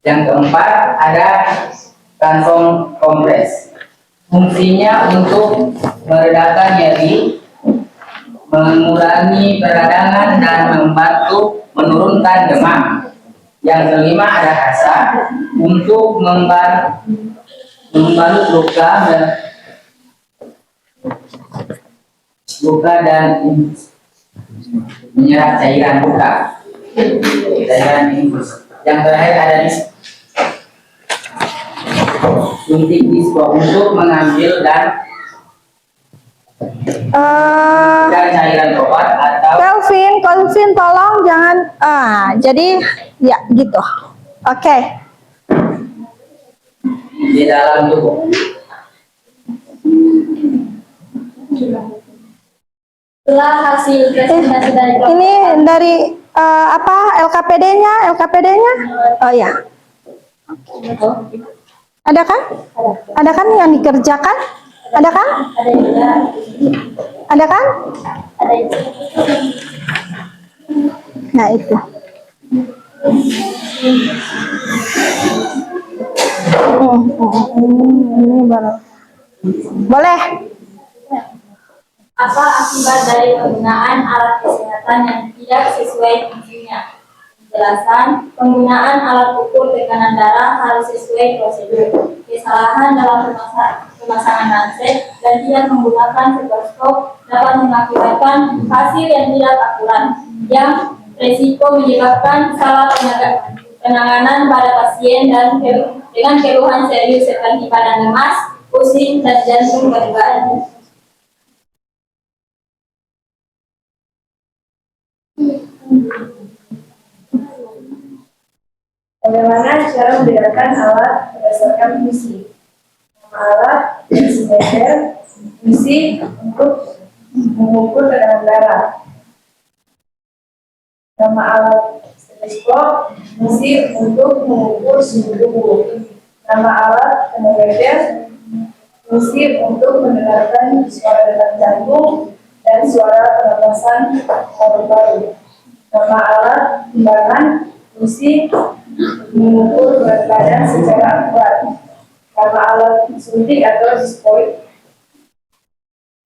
Yang keempat ada kantong kompres. Fungsinya untuk meredakan nyeri, mengurangi peradangan dan membantu menurunkan demam. Yang kelima ada kasa untuk membalut luka dan menyerap cairan luka. Cairan infus. Yang terakhir ada suntik dispo untuk mengambil dan cairan obat atau Kelvin tolong jangan jadi ya gitu. Oke. di dalam tubuh. Itulah hasil presentasi dari kelompok. Ini dari apa LKPD-nya? LKPD-nya? Oh ya. Ada kan? Ada kan yang dikerjakan? Ada kan? Ada juga. Ada kan? Ada juga. Nah itu. Ini baru. Boleh. Apa akibat dari penggunaan alat kesehatan yang tidak sesuai fungsinya? Penjelasan, penggunaan alat ukur tekanan darah harus sesuai prosedur. Kesalahan dalam pemasangan ranset dan tidak menggunakan stetoskop dapat mengakibatkan hasil yang tidak akurat, yang resiko menyebabkan salah penanganan pada pasien dan dengan keluhan serius seperti badan lemas, pusing, dan jantung berdebar. Bagaimana cara membedakan alat berdasarkan fungsi? Nama alat dosimeter, fungsi untuk mengukur tekanan darah. Nama alat stetoskop, fungsi untuk mengukur suhu tubuh. Nama alat termometer, fungsi untuk mendengarkan suara detak jantung dan suara pernapasan paru-paru. Nama alat timbangan, fungsi mengukur berat badan secara akurat. Nama alat suntik atau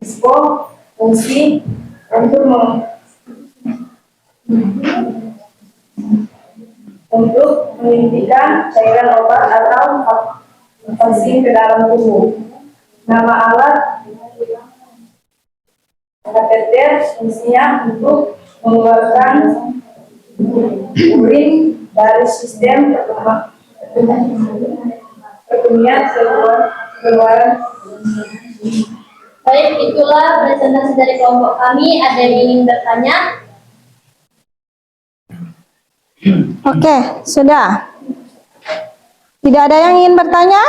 dispo, fungsi untuk menyuntikkan cairan obat atau vaksin ke dalam tubuh. Nama alat kateter, fungsinya untuk mengeluarkan urin dari sistem perkemian keluaran. Baik, itulah presentasi dari kelompok kami. Ada yang ingin bertanya? Oke, sudah. Tidak ada yang ingin bertanya?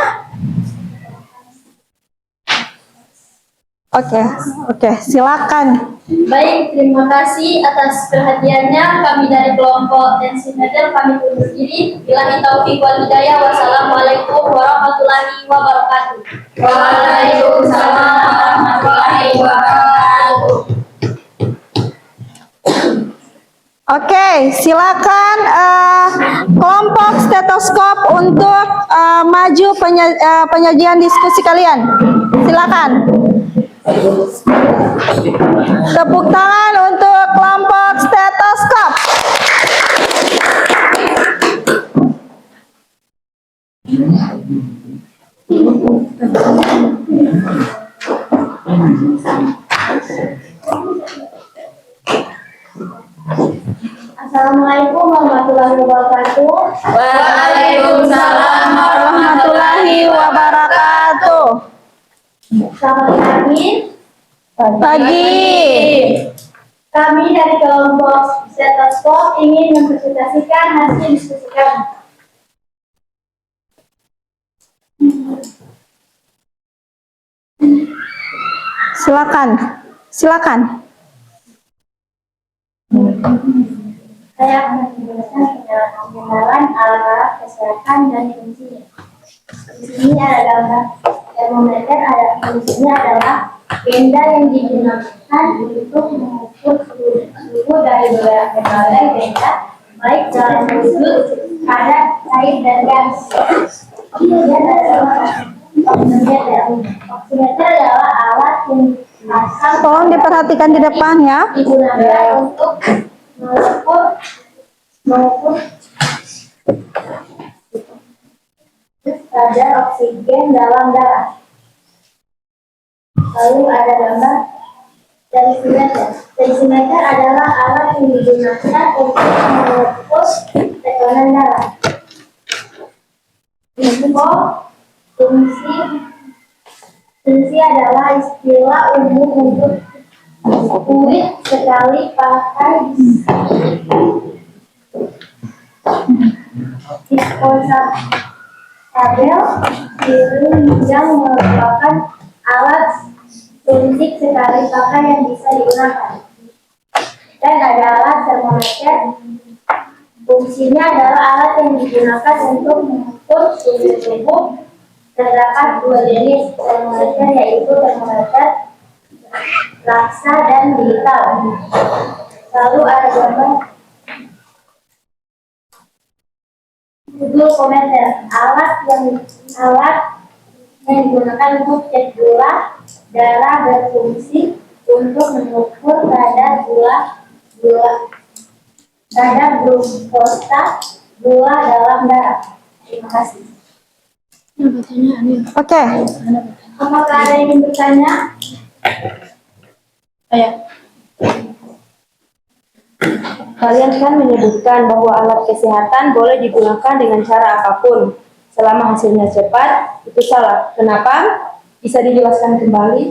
Oke, silakan. Baik, terima kasih atas perhatiannya. Kami dari kelompok tensimeter kami undur diri. Billahi taufiq wal hidayah. Wassalamualaikum warahmatullahi wabarakatuh. Waalaikumsalam warahmatullahi wabarakatuh. Oke, silakan kelompok stetoskop untuk maju penyajian diskusi kalian. Silakan. Tepuk tangan untuk kelompok stetoskop. Assalamualaikum warahmatullahi wabarakatuh. Waalaikumsalam Warahmatullahi wabarakatuh. Selamat pagi. Pagi. Kami dari kelompok stetoskop ingin mempresentasikan hasil diskusi kami. Silakan. Saya akan menjelaskan pengenalan alat-alat kesehatan dan fungsinya. Di sini ada gambar termometer, ada fungsinya adalah benda yang digunakan untuk mengukur suhu dari berbagai benda, baik dalam bentuk padat, cair, dan gas. Kemudian ada oximeter. Oximeter adalah alat yang dipasang Tolong diperhatikan di depan ya. digunakan untuk mengukur kadar oksigen dalam darah. Lalu ada gambar tensimeter. Tensimeter adalah alat yang digunakan untuk mengukur tekanan darah. Fungsi adalah istilah umum untuk fluid sekali pakai disposable yang merupakan alat suntik sekali pakai yang bisa digunakan. Dan ada alat termometer. Fungsinya adalah alat yang digunakan untuk mengukur suhu tubuh. Terdapat dua jenis termometer, yaitu termometer laksa dan digital. Lalu ada gambar glukometer, alat yang digunakan untuk cek gula darah, berfungsi untuk mengukur kadar glukosa gula dalam darah. Terima kasih. Oke. Apakah ada yang ingin bertanya? Kalian kan menyebutkan bahwa alat kesehatan boleh digunakan dengan cara apapun, selama hasilnya cepat. Itu salah. Kenapa? Bisa dijelaskan kembali?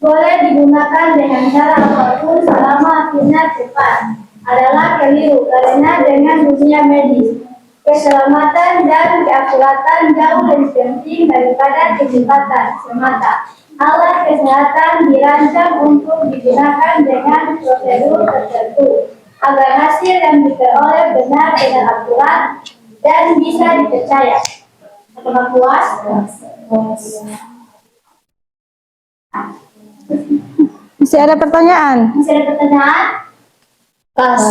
Boleh digunakan dengan cara apapun selama hasilnya cepat adalah keliru, karena dengan dunia medis keselamatan dan keakuratan jauh lebih penting daripada kecepatan semata. Alat kesehatan dirancang untuk digunakan dengan prosedur tertentu agar hasil yang diperoleh benar dan akurat dan bisa dipercaya. Apakah puas? Masih ada pertanyaan? Masih ada pertanyaan? Pas.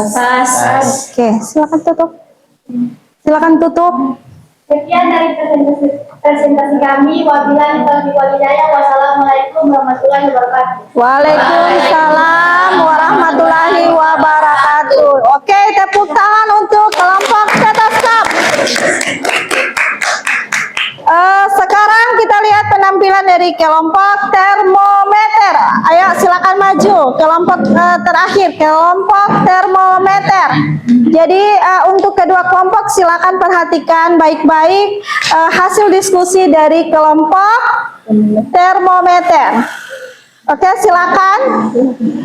Oke, silakan tutup. Silakan tutup. Sekian dari presentasi kami. Wabillahi taufiq wal hidayah. Wassalamualaikum warahmatullahi wabarakatuh. Waalaikumsalam warahmatullahi wabarakatuh. Oke, tepuk tangan untuk kelompok stetoskop. Sekarang kita lihat penampilan dari kelompok termometer. Ayo silakan maju. Kelompok terakhir, kelompok termometer. Jadi untuk kedua kelompok silakan perhatikan baik-baik hasil diskusi dari kelompok termometer. Oke, silakan.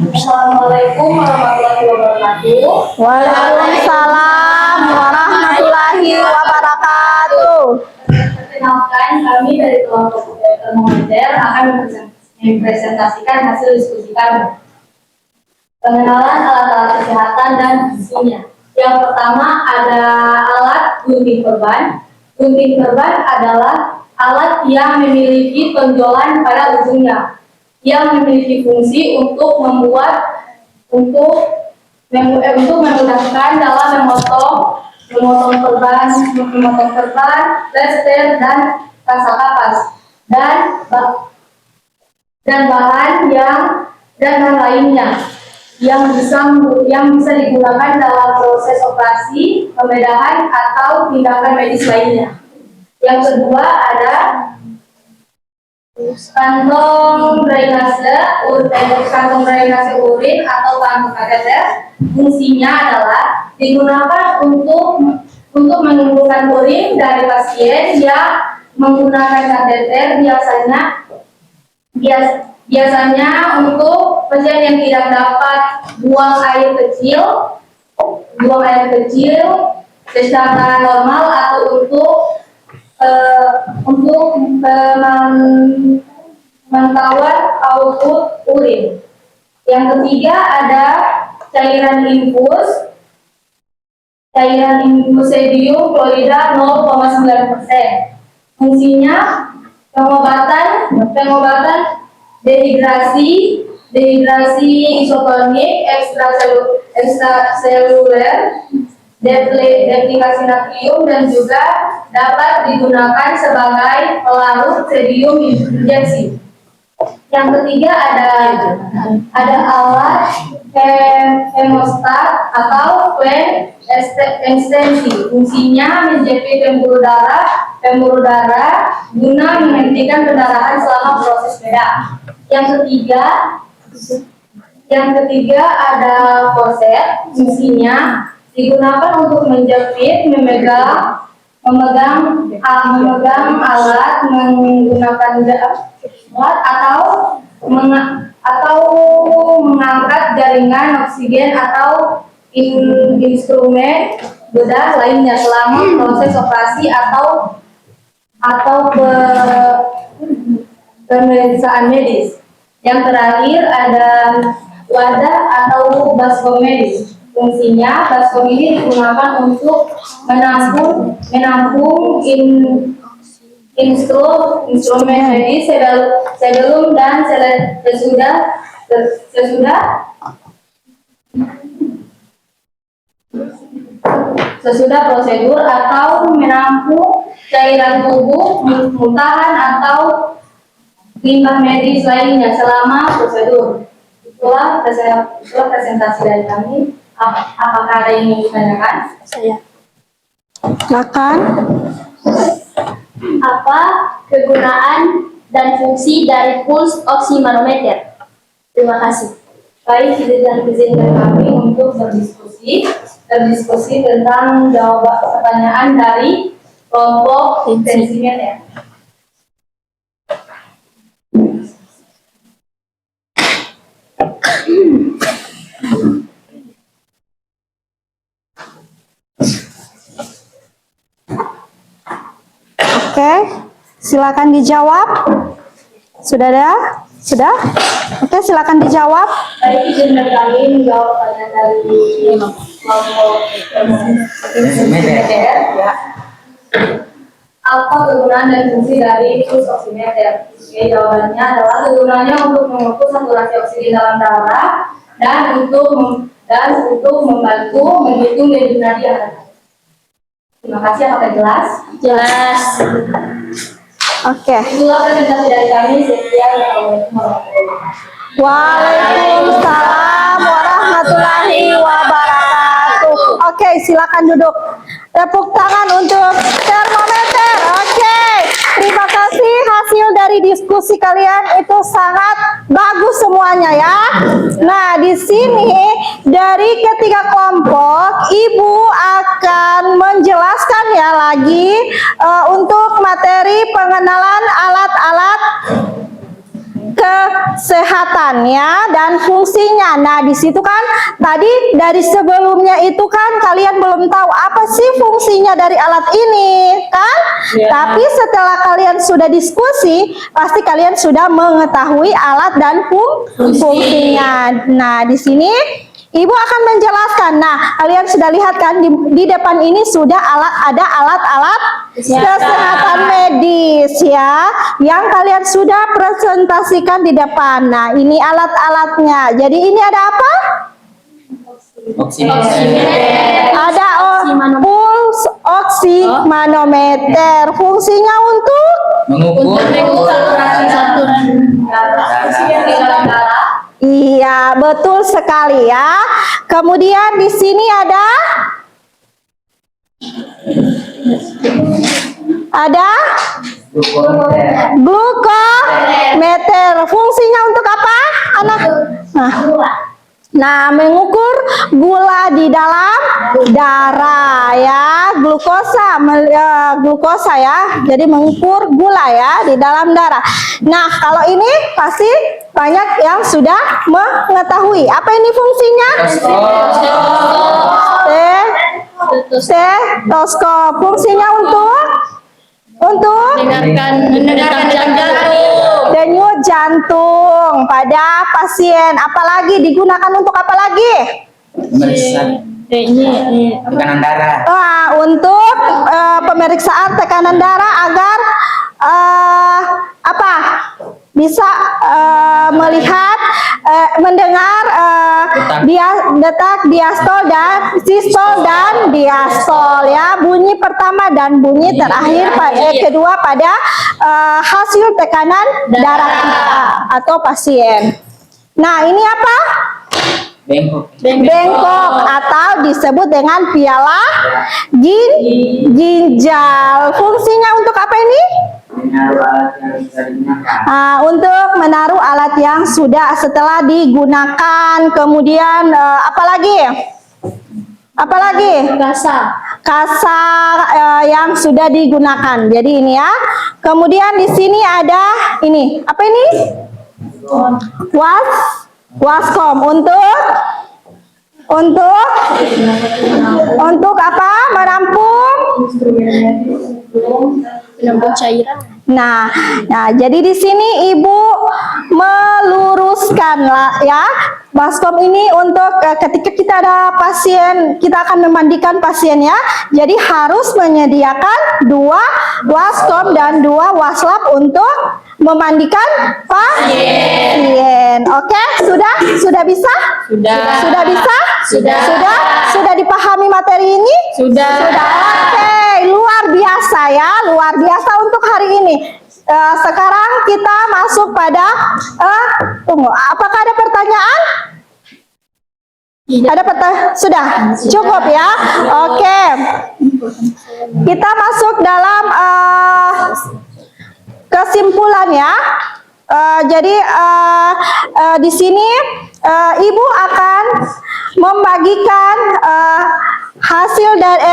Assalamualaikum warahmatullahi wabarakatuh. Waalaikumsalam warahmatullahi wabarakatuh. Perkenalkan, kami dari kelompok termometer akan mempresentasikan hasil diskusi kami. Pengenalan alat-alat kesehatan dan fungsinya. Yang pertama ada alat gunting perban. Gunting perban adalah alat yang memiliki tonjolan pada ujungnya, yang memiliki fungsi untuk memudahkan dalam memotong perban, plester dan kasa kapas dan bahan lainnya yang bisa digunakan dalam proses operasi, pembedahan atau tindakan medis lainnya. Yang kedua ada kantong drainase urin atau kantong kateter. Fungsinya adalah digunakan untuk mengumpulkan urin dari pasien yang menggunakan kateter, biasanya untuk pasien yang tidak dapat buang air kecil secara normal atau untuk pemantauan output urin. Yang ketiga ada cairan infus sodium klorida 0,9%. Fungsinya pengobatan dehidrasi isotonik ekstraseluler, deplikasi natrium, dan juga dapat digunakan sebagai pelarut sodium injeksi. Yang ketiga ada alat hemostat atau pen ekstensi. Fungsinya menjepit pembuluh darah guna menghentikan pendarahan selama proses bedah. Yang ketiga ada korset. Fungsinya digunakan untuk menjepit, memegang alat, menggunakan alat atau mengangkat jaringan oksigen atau instrumen bedah lainnya selama proses operasi atau pemeriksaan medis. Yang terakhir ada wadah atau baskom medis. Fungsinya baskom ini digunakan untuk menampung instrumen medis sebelum dan sesudah prosedur, atau menampung cairan tubuh, muntahan atau limbah medis lainnya selama prosedur. Itulah presentasi dari kami. Apakah ada yang ingin ditanyakan? Saya. Silakan. Apa kegunaan dan fungsi dari pulse oxymanometer? Terima kasih. Baik, izinkan kami untuk berdiskusi tentang jawaban pertanyaan dari kelompok tensimeter. Oke, silakan dijawab. Sudah ada? Sudah? Oke, silakan dijawab. Baik, izinkan kami menjawab pertanyaan dari kelompok tensimeter. Ya. Apa kegunaan dan fungsi dari pulse oximeter? Oke, jawabannya adalah kegunaannya untuk mengukur saturasi oksigen dalam darah dan untuk membantu menghitung denyut nadi yang ada. Terima kasih. Apakah jelas? Jelas. Oke. Itulah presentasi dari kami. Sekian. Assalamualaikum warahmatullahi wabarakatuh. Waalaikumsalam warahmatullahi wabarakatuh. Oke, silakan duduk. Tepuk tangan untuk termometer. Oke, terima kasih hasil dari diskusi kalian itu sangat bagus semuanya ya. Nah, di sini dari ketiga kelompok, Ibu akan menjelaskan ya lagi untuk materi pengenalan alat-alat kesehatannya dan fungsinya. Nah, di situ kan tadi dari sebelumnya itu kan kalian belum tahu apa sih fungsinya dari alat ini, kan? Tapi setelah kalian sudah diskusi, pasti kalian sudah mengetahui alat dan fungsinya. Nah, di sini Ibu akan menjelaskan. Nah, kalian sudah lihat kan di depan ini sudah ada alat-alat kesehatan medis ya, yang kalian sudah presentasikan di depan. Nah, ini alat-alatnya. Jadi ini ada apa? Ada pulse oxymanometer. Fungsinya untuk mengukur iya, betul sekali ya. Kemudian di sini ada glukometer. Fungsinya untuk apa, anak? Nah, mengukur gula di dalam darah ya, glukosa ya. Jadi mengukur gula ya di dalam darah. Nah, kalau ini pasti banyak yang sudah mengetahui. Apa ini fungsinya? Stetoskop. Fungsinya untuk mendengarkan denyut jantung pada pasien. Apalagi digunakan untuk apa lagi? tekanan darah. Untuk pemeriksaan tekanan darah agar bisa melihat, mendengar detak diastol dan sistol dan diastol ya, bunyi pertama dan bunyi terakhir kedua pada hasil tekanan darah kita atau pasien. Nah, ini apa? Bengkok atau disebut dengan piala ginjal. Fungsinya untuk apa ini? Untuk menaruh alat yang sudah setelah digunakan. Kemudian apa lagi? Kasa yang sudah digunakan. Jadi ini ya. Kemudian di sini ada ini. Apa ini? Waskom untuk apa? Menampung Menampung cairan. Nah, jadi di sini Ibu meluruskan lah ya. Baskom ini untuk ketika kita ada pasien, kita akan memandikan pasien ya. Jadi harus menyediakan 2 waskom dan 2 waslap untuk memandikan pasien. Oke, sudah bisa? Sudah bisa? Sudah dipahami materi ini? Sudah. Oke, luar biasa ya, luar biasa untuk hari ini. Sekarang kita masuk pada tunggu, apakah ada pertanyaan? Ada pertanyaan? Sudah cukup ya. Oke, kita masuk dalam kesimpulan ya. Jadi di sini Ibu akan membagikan hasil dari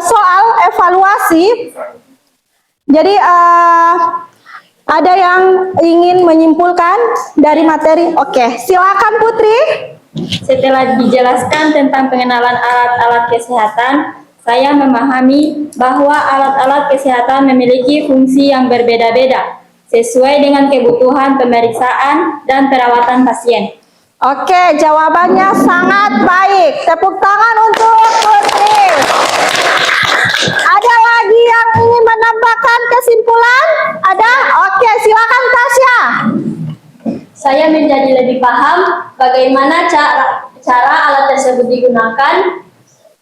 soal evaluasi. Jadi ada yang ingin menyimpulkan dari materi? Oke, silakan Putri. Setelah dijelaskan tentang pengenalan alat-alat kesehatan, saya memahami bahwa alat-alat kesehatan memiliki fungsi yang berbeda-beda sesuai dengan kebutuhan pemeriksaan dan perawatan pasien. Oke, jawabannya sangat baik. Tepuk tangan untuk Putri. Ada lagi yang ingin menambahkan kesimpulan? Ada? Oke, silakan Tasya. Saya menjadi lebih paham bagaimana cara alat tersebut digunakan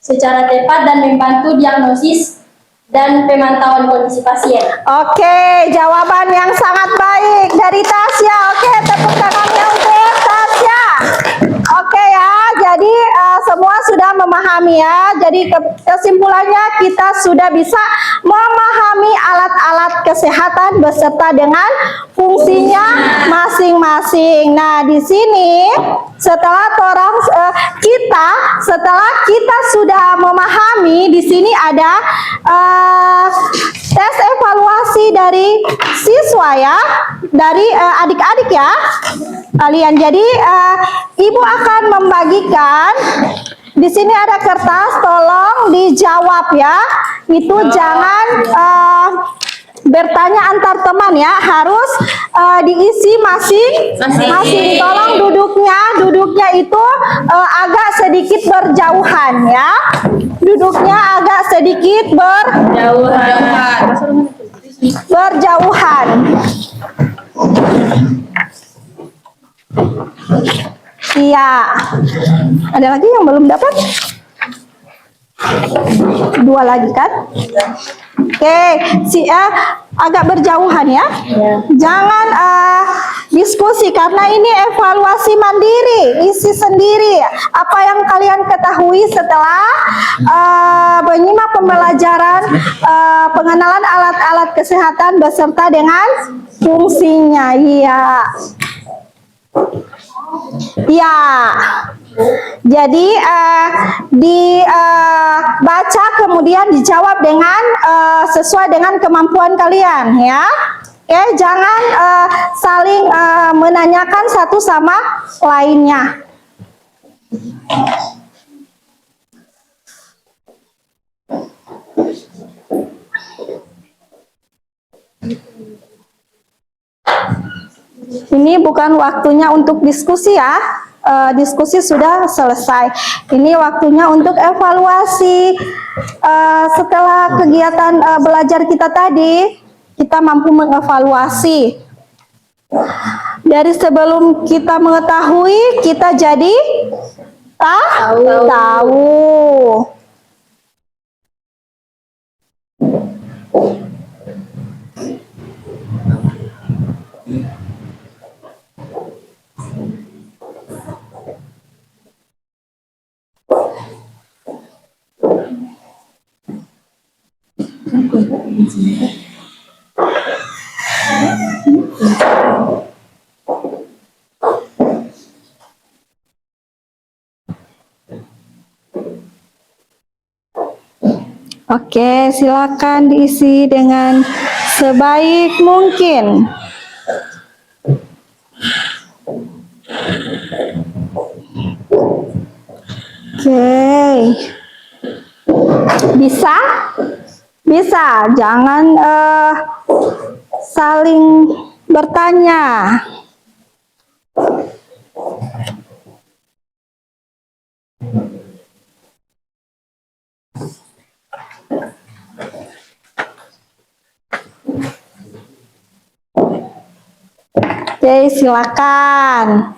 secara tepat dan membantu diagnosis dan pemantauan kondisi pasien. Oke, jawaban yang sangat baik dari Tasya. Oke, tepuk tangannya untuk Tasya. Oke ya, jadi semua sudah memahami ya. Jadi kesimpulannya kita sudah bisa memahami alat-alat kesehatan beserta dengan fungsinya masing-masing. Nah, di sini setelah kita sudah memahami, di sini ada tes evaluasi dari siswa ya, dari adik-adik ya kalian. Jadi Ibu akan membagikan, di sini ada kertas, tolong dijawab ya. Itu jangan bertanya antar teman ya, harus diisi masing-masing. Tolong duduknya itu agak sedikit berjauhan ya. Duduknya agak sedikit berjauhan. Iya. Ada lagi yang belum dapat? 2 lagi kan? Oke, agak berjauhan ya. Jangan diskusi karena ini evaluasi mandiri, isi sendiri apa yang kalian ketahui setelah menyimak pembelajaran pengenalan alat-alat kesehatan beserta dengan fungsinya. Iya. Ya, jadi dibaca kemudian dijawab dengan sesuai dengan kemampuan kalian ya. Oke, jangan saling menanyakan satu sama lainnya. Ini bukan waktunya untuk diskusi ya. Diskusi sudah selesai. Ini waktunya untuk evaluasi. Setelah kegiatan belajar kita tadi, kita mampu mengevaluasi. Dari sebelum kita mengetahui, kita jadi tahu. Oke, silakan diisi dengan sebaik mungkin. Oke. Bisa? Bisa, jangan saling bertanya. Oke, silakan.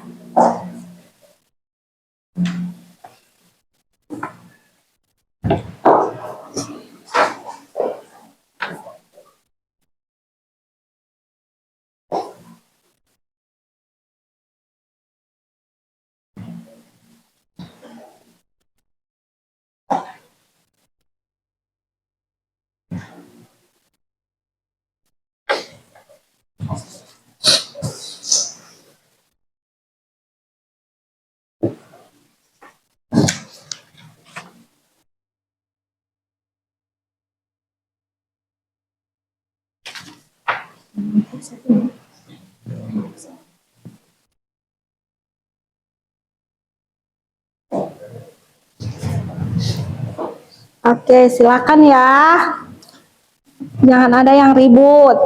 Oke, silakan ya. Jangan ada yang ribut.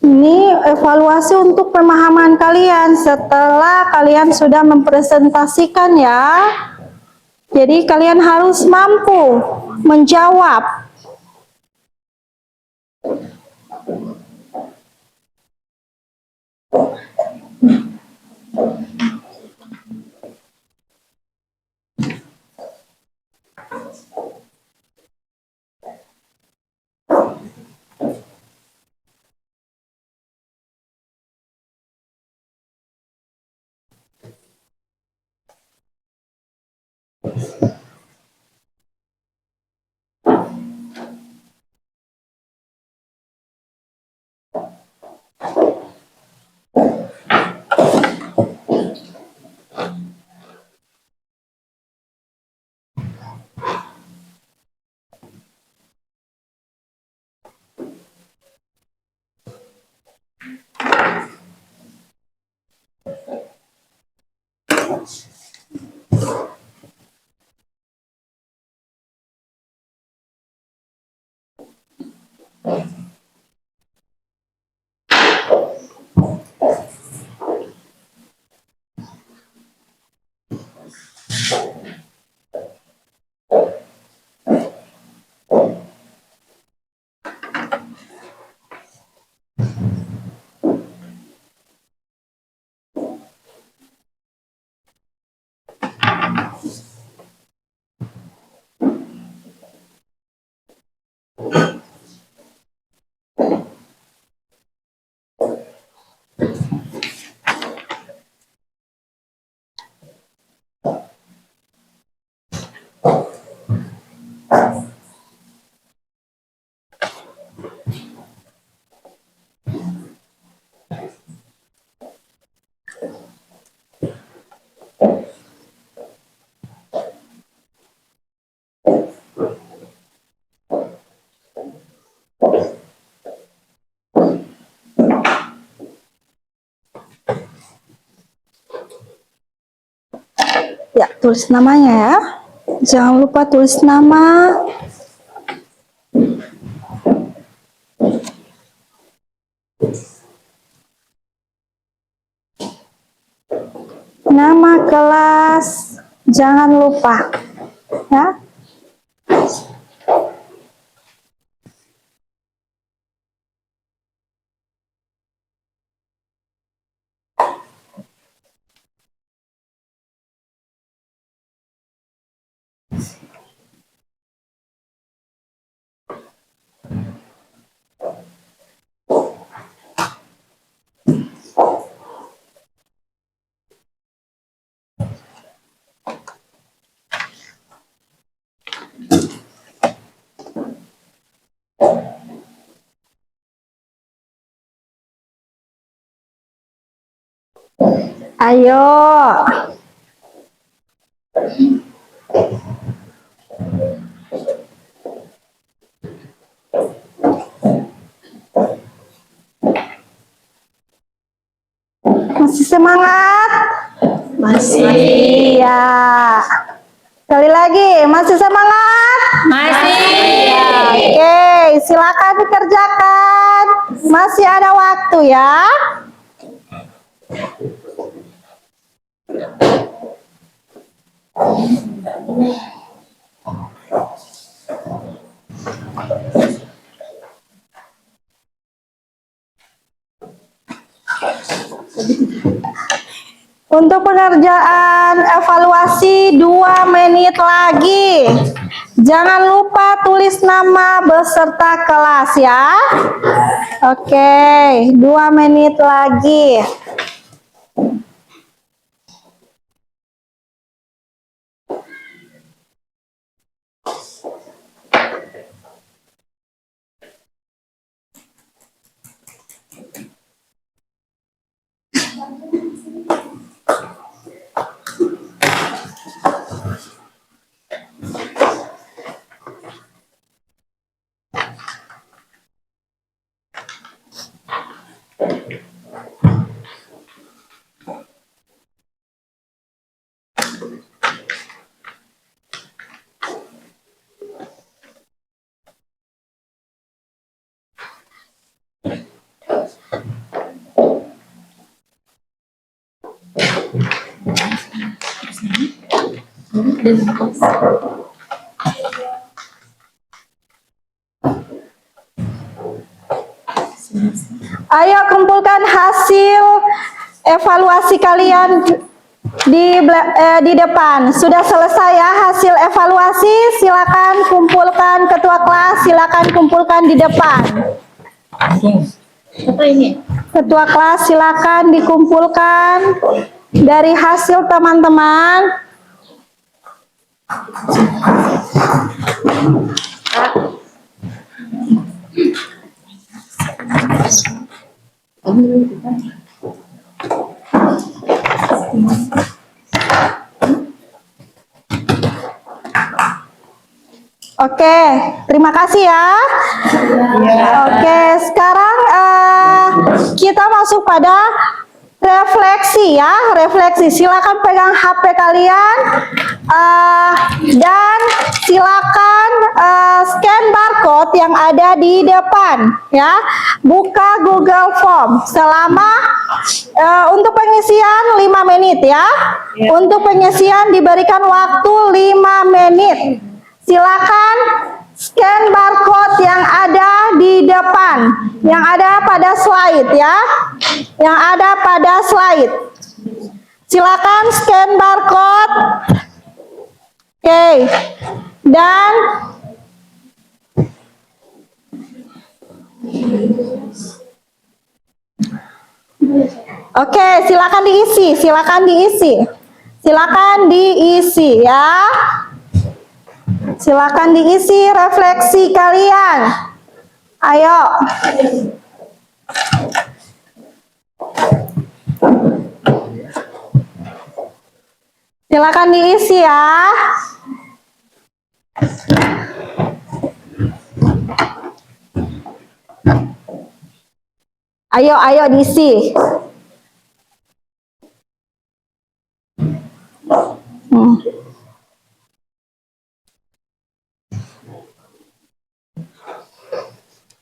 Ini evaluasi untuk pemahaman kalian setelah kalian sudah mempresentasikan ya. Jadi kalian harus mampu menjawab. Ya, tulis namanya ya. Jangan lupa tulis nama. Nama kelas, jangan lupa. Ya. Ayo. Masih semangat? Masih. Ya. Sekali lagi, masih semangat? Masih. Ya, oke, silakan dikerjakan. Masih ada waktu ya. Untuk pengerjaan evaluasi 2 menit lagi. Jangan lupa tulis nama beserta kelas ya. Oke, 2 menit lagi. Ayo kumpulkan hasil evaluasi kalian di depan. Sudah selesai ya hasil evaluasi? Silakan kumpulkan, ketua kelas silakan kumpulkan di depan. Ketua kelas silakan dikumpulkan dari hasil teman-teman. Oke, terima kasih ya. Oke, sekarang kita masuk pada refleksi ya. Refleksi, silakan pegang HP kalian dan silakan scan barcode yang ada di depan ya. Buka Google Form selama untuk pengisian 5 menit ya. Untuk pengisian diberikan waktu 5 menit. Silakan scan barcode yang ada di depan, yang ada pada slide ya, yang ada pada slide. Silakan scan barcode. Oke, dan oke, silakan diisi, silakan diisi, silakan diisi ya. Silakan diisi refleksi kalian. Ayo. Silakan diisi ya. Ayo diisi.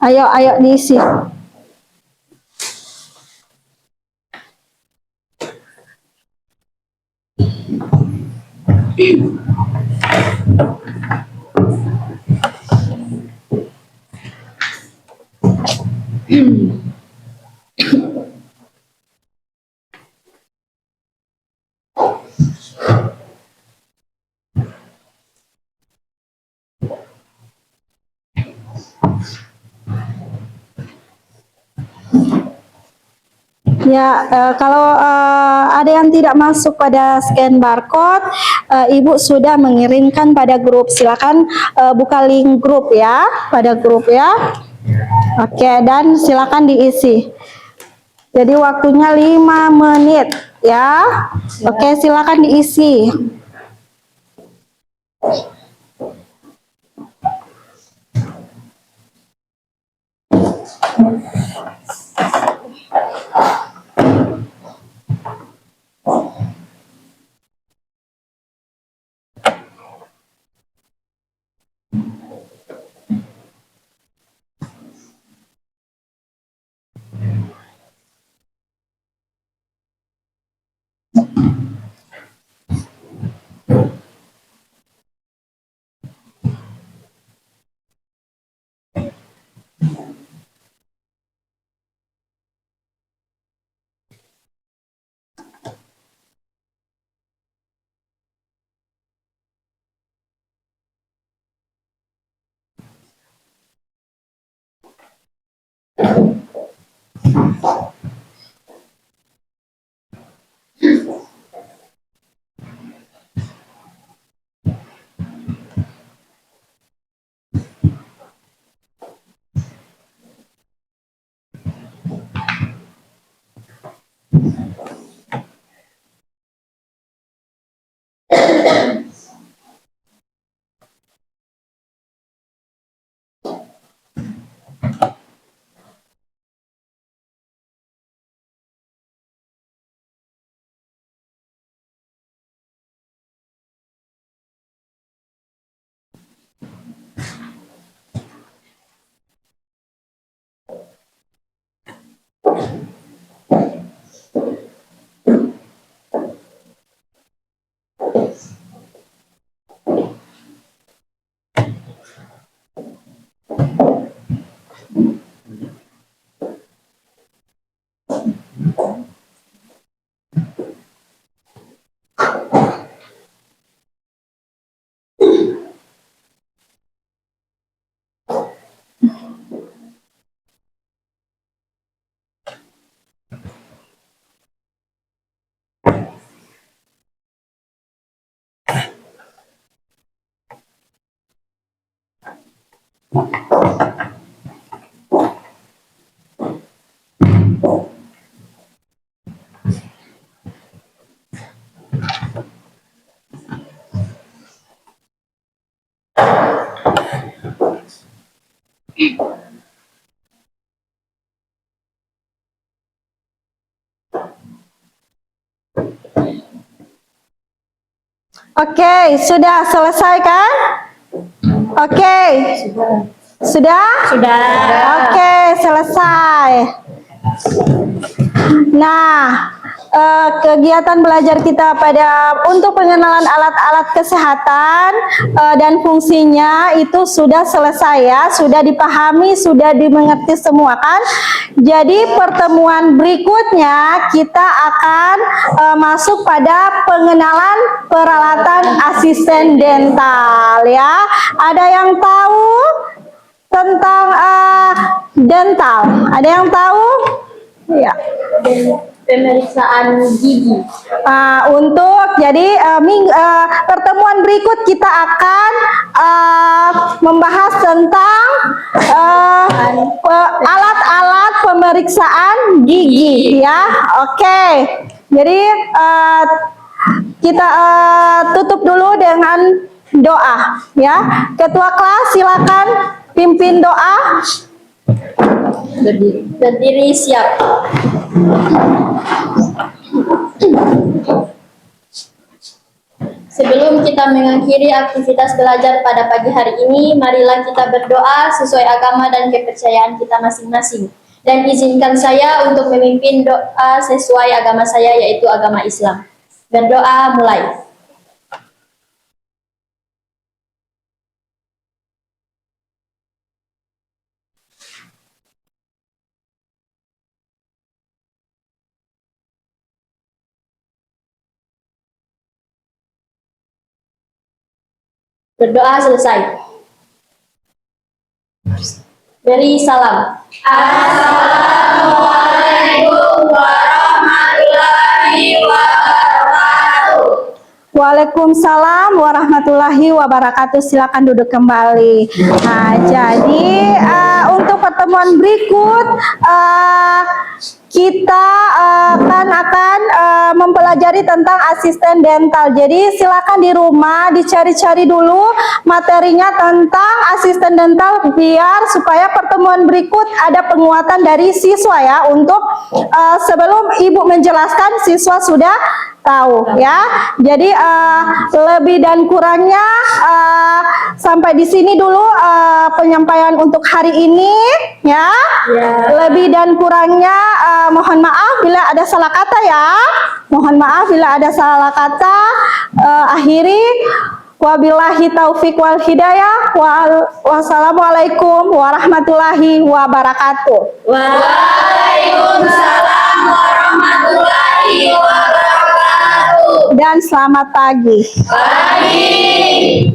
Ayo diisi. Ya, kalau ada yang tidak masuk pada scan barcode, Ibu sudah mengirimkan pada grup. Silakan buka link grup ya, pada grup ya. Oke, dan silakan diisi. Jadi waktunya 5 menit ya. Oke, silakan diisi. Oke, sudah selesai kan? Oke. Sudah? Sudah. Oke, selesai. Nah, kegiatan belajar kita untuk pengenalan alat-alat kesehatan dan fungsinya itu sudah selesai ya, sudah dipahami, sudah dimengerti semua kan? Jadi pertemuan berikutnya kita akan masuk pada pengenalan peralatan asisten dental ya. Ada yang tahu tentang dental? Ada yang tahu? Ya. Pemeriksaan gigi. Pertemuan berikut kita akan membahas tentang alat-alat pemeriksaan gigi ya. Oke. Jadi kita tutup dulu dengan doa ya. Ketua kelas silakan pimpin doa. Berdiri siap. Sebelum kita mengakhiri aktivitas belajar pada pagi hari ini, marilah kita berdoa sesuai agama dan kepercayaan kita masing-masing. Dan izinkan saya untuk memimpin doa sesuai agama saya, yaitu agama Islam. Berdoa mulai. Berdoa selesai. Beri salam. Assalamualaikum warahmatullahi wabarakatuh. Waalaikumsalam warahmatullahi wabarakatuh. Silakan duduk kembali. Nah, jadi untuk pertemuan berikut kita akan mempelajari tentang asisten dental. Jadi silakan di rumah dicari-cari dulu materinya tentang asisten dental biar supaya pertemuan berikut ada penguatan dari siswa ya, untuk sebelum ibu menjelaskan siswa sudah tahu ya. Jadi lebih dan kurangnya sampai di sini dulu penyampaian untuk hari ini ya. Lebih dan kurangnya mohon maaf bila ada salah kata ya. Mohon maaf bila ada salah kata. Akhiri wabillahi taufik wal hidayah. Wassalamualaikum warahmatullahi wabarakatuh. Waalaikumsalam warahmatullahi wabarakatuh. Dan selamat pagi. Pagi.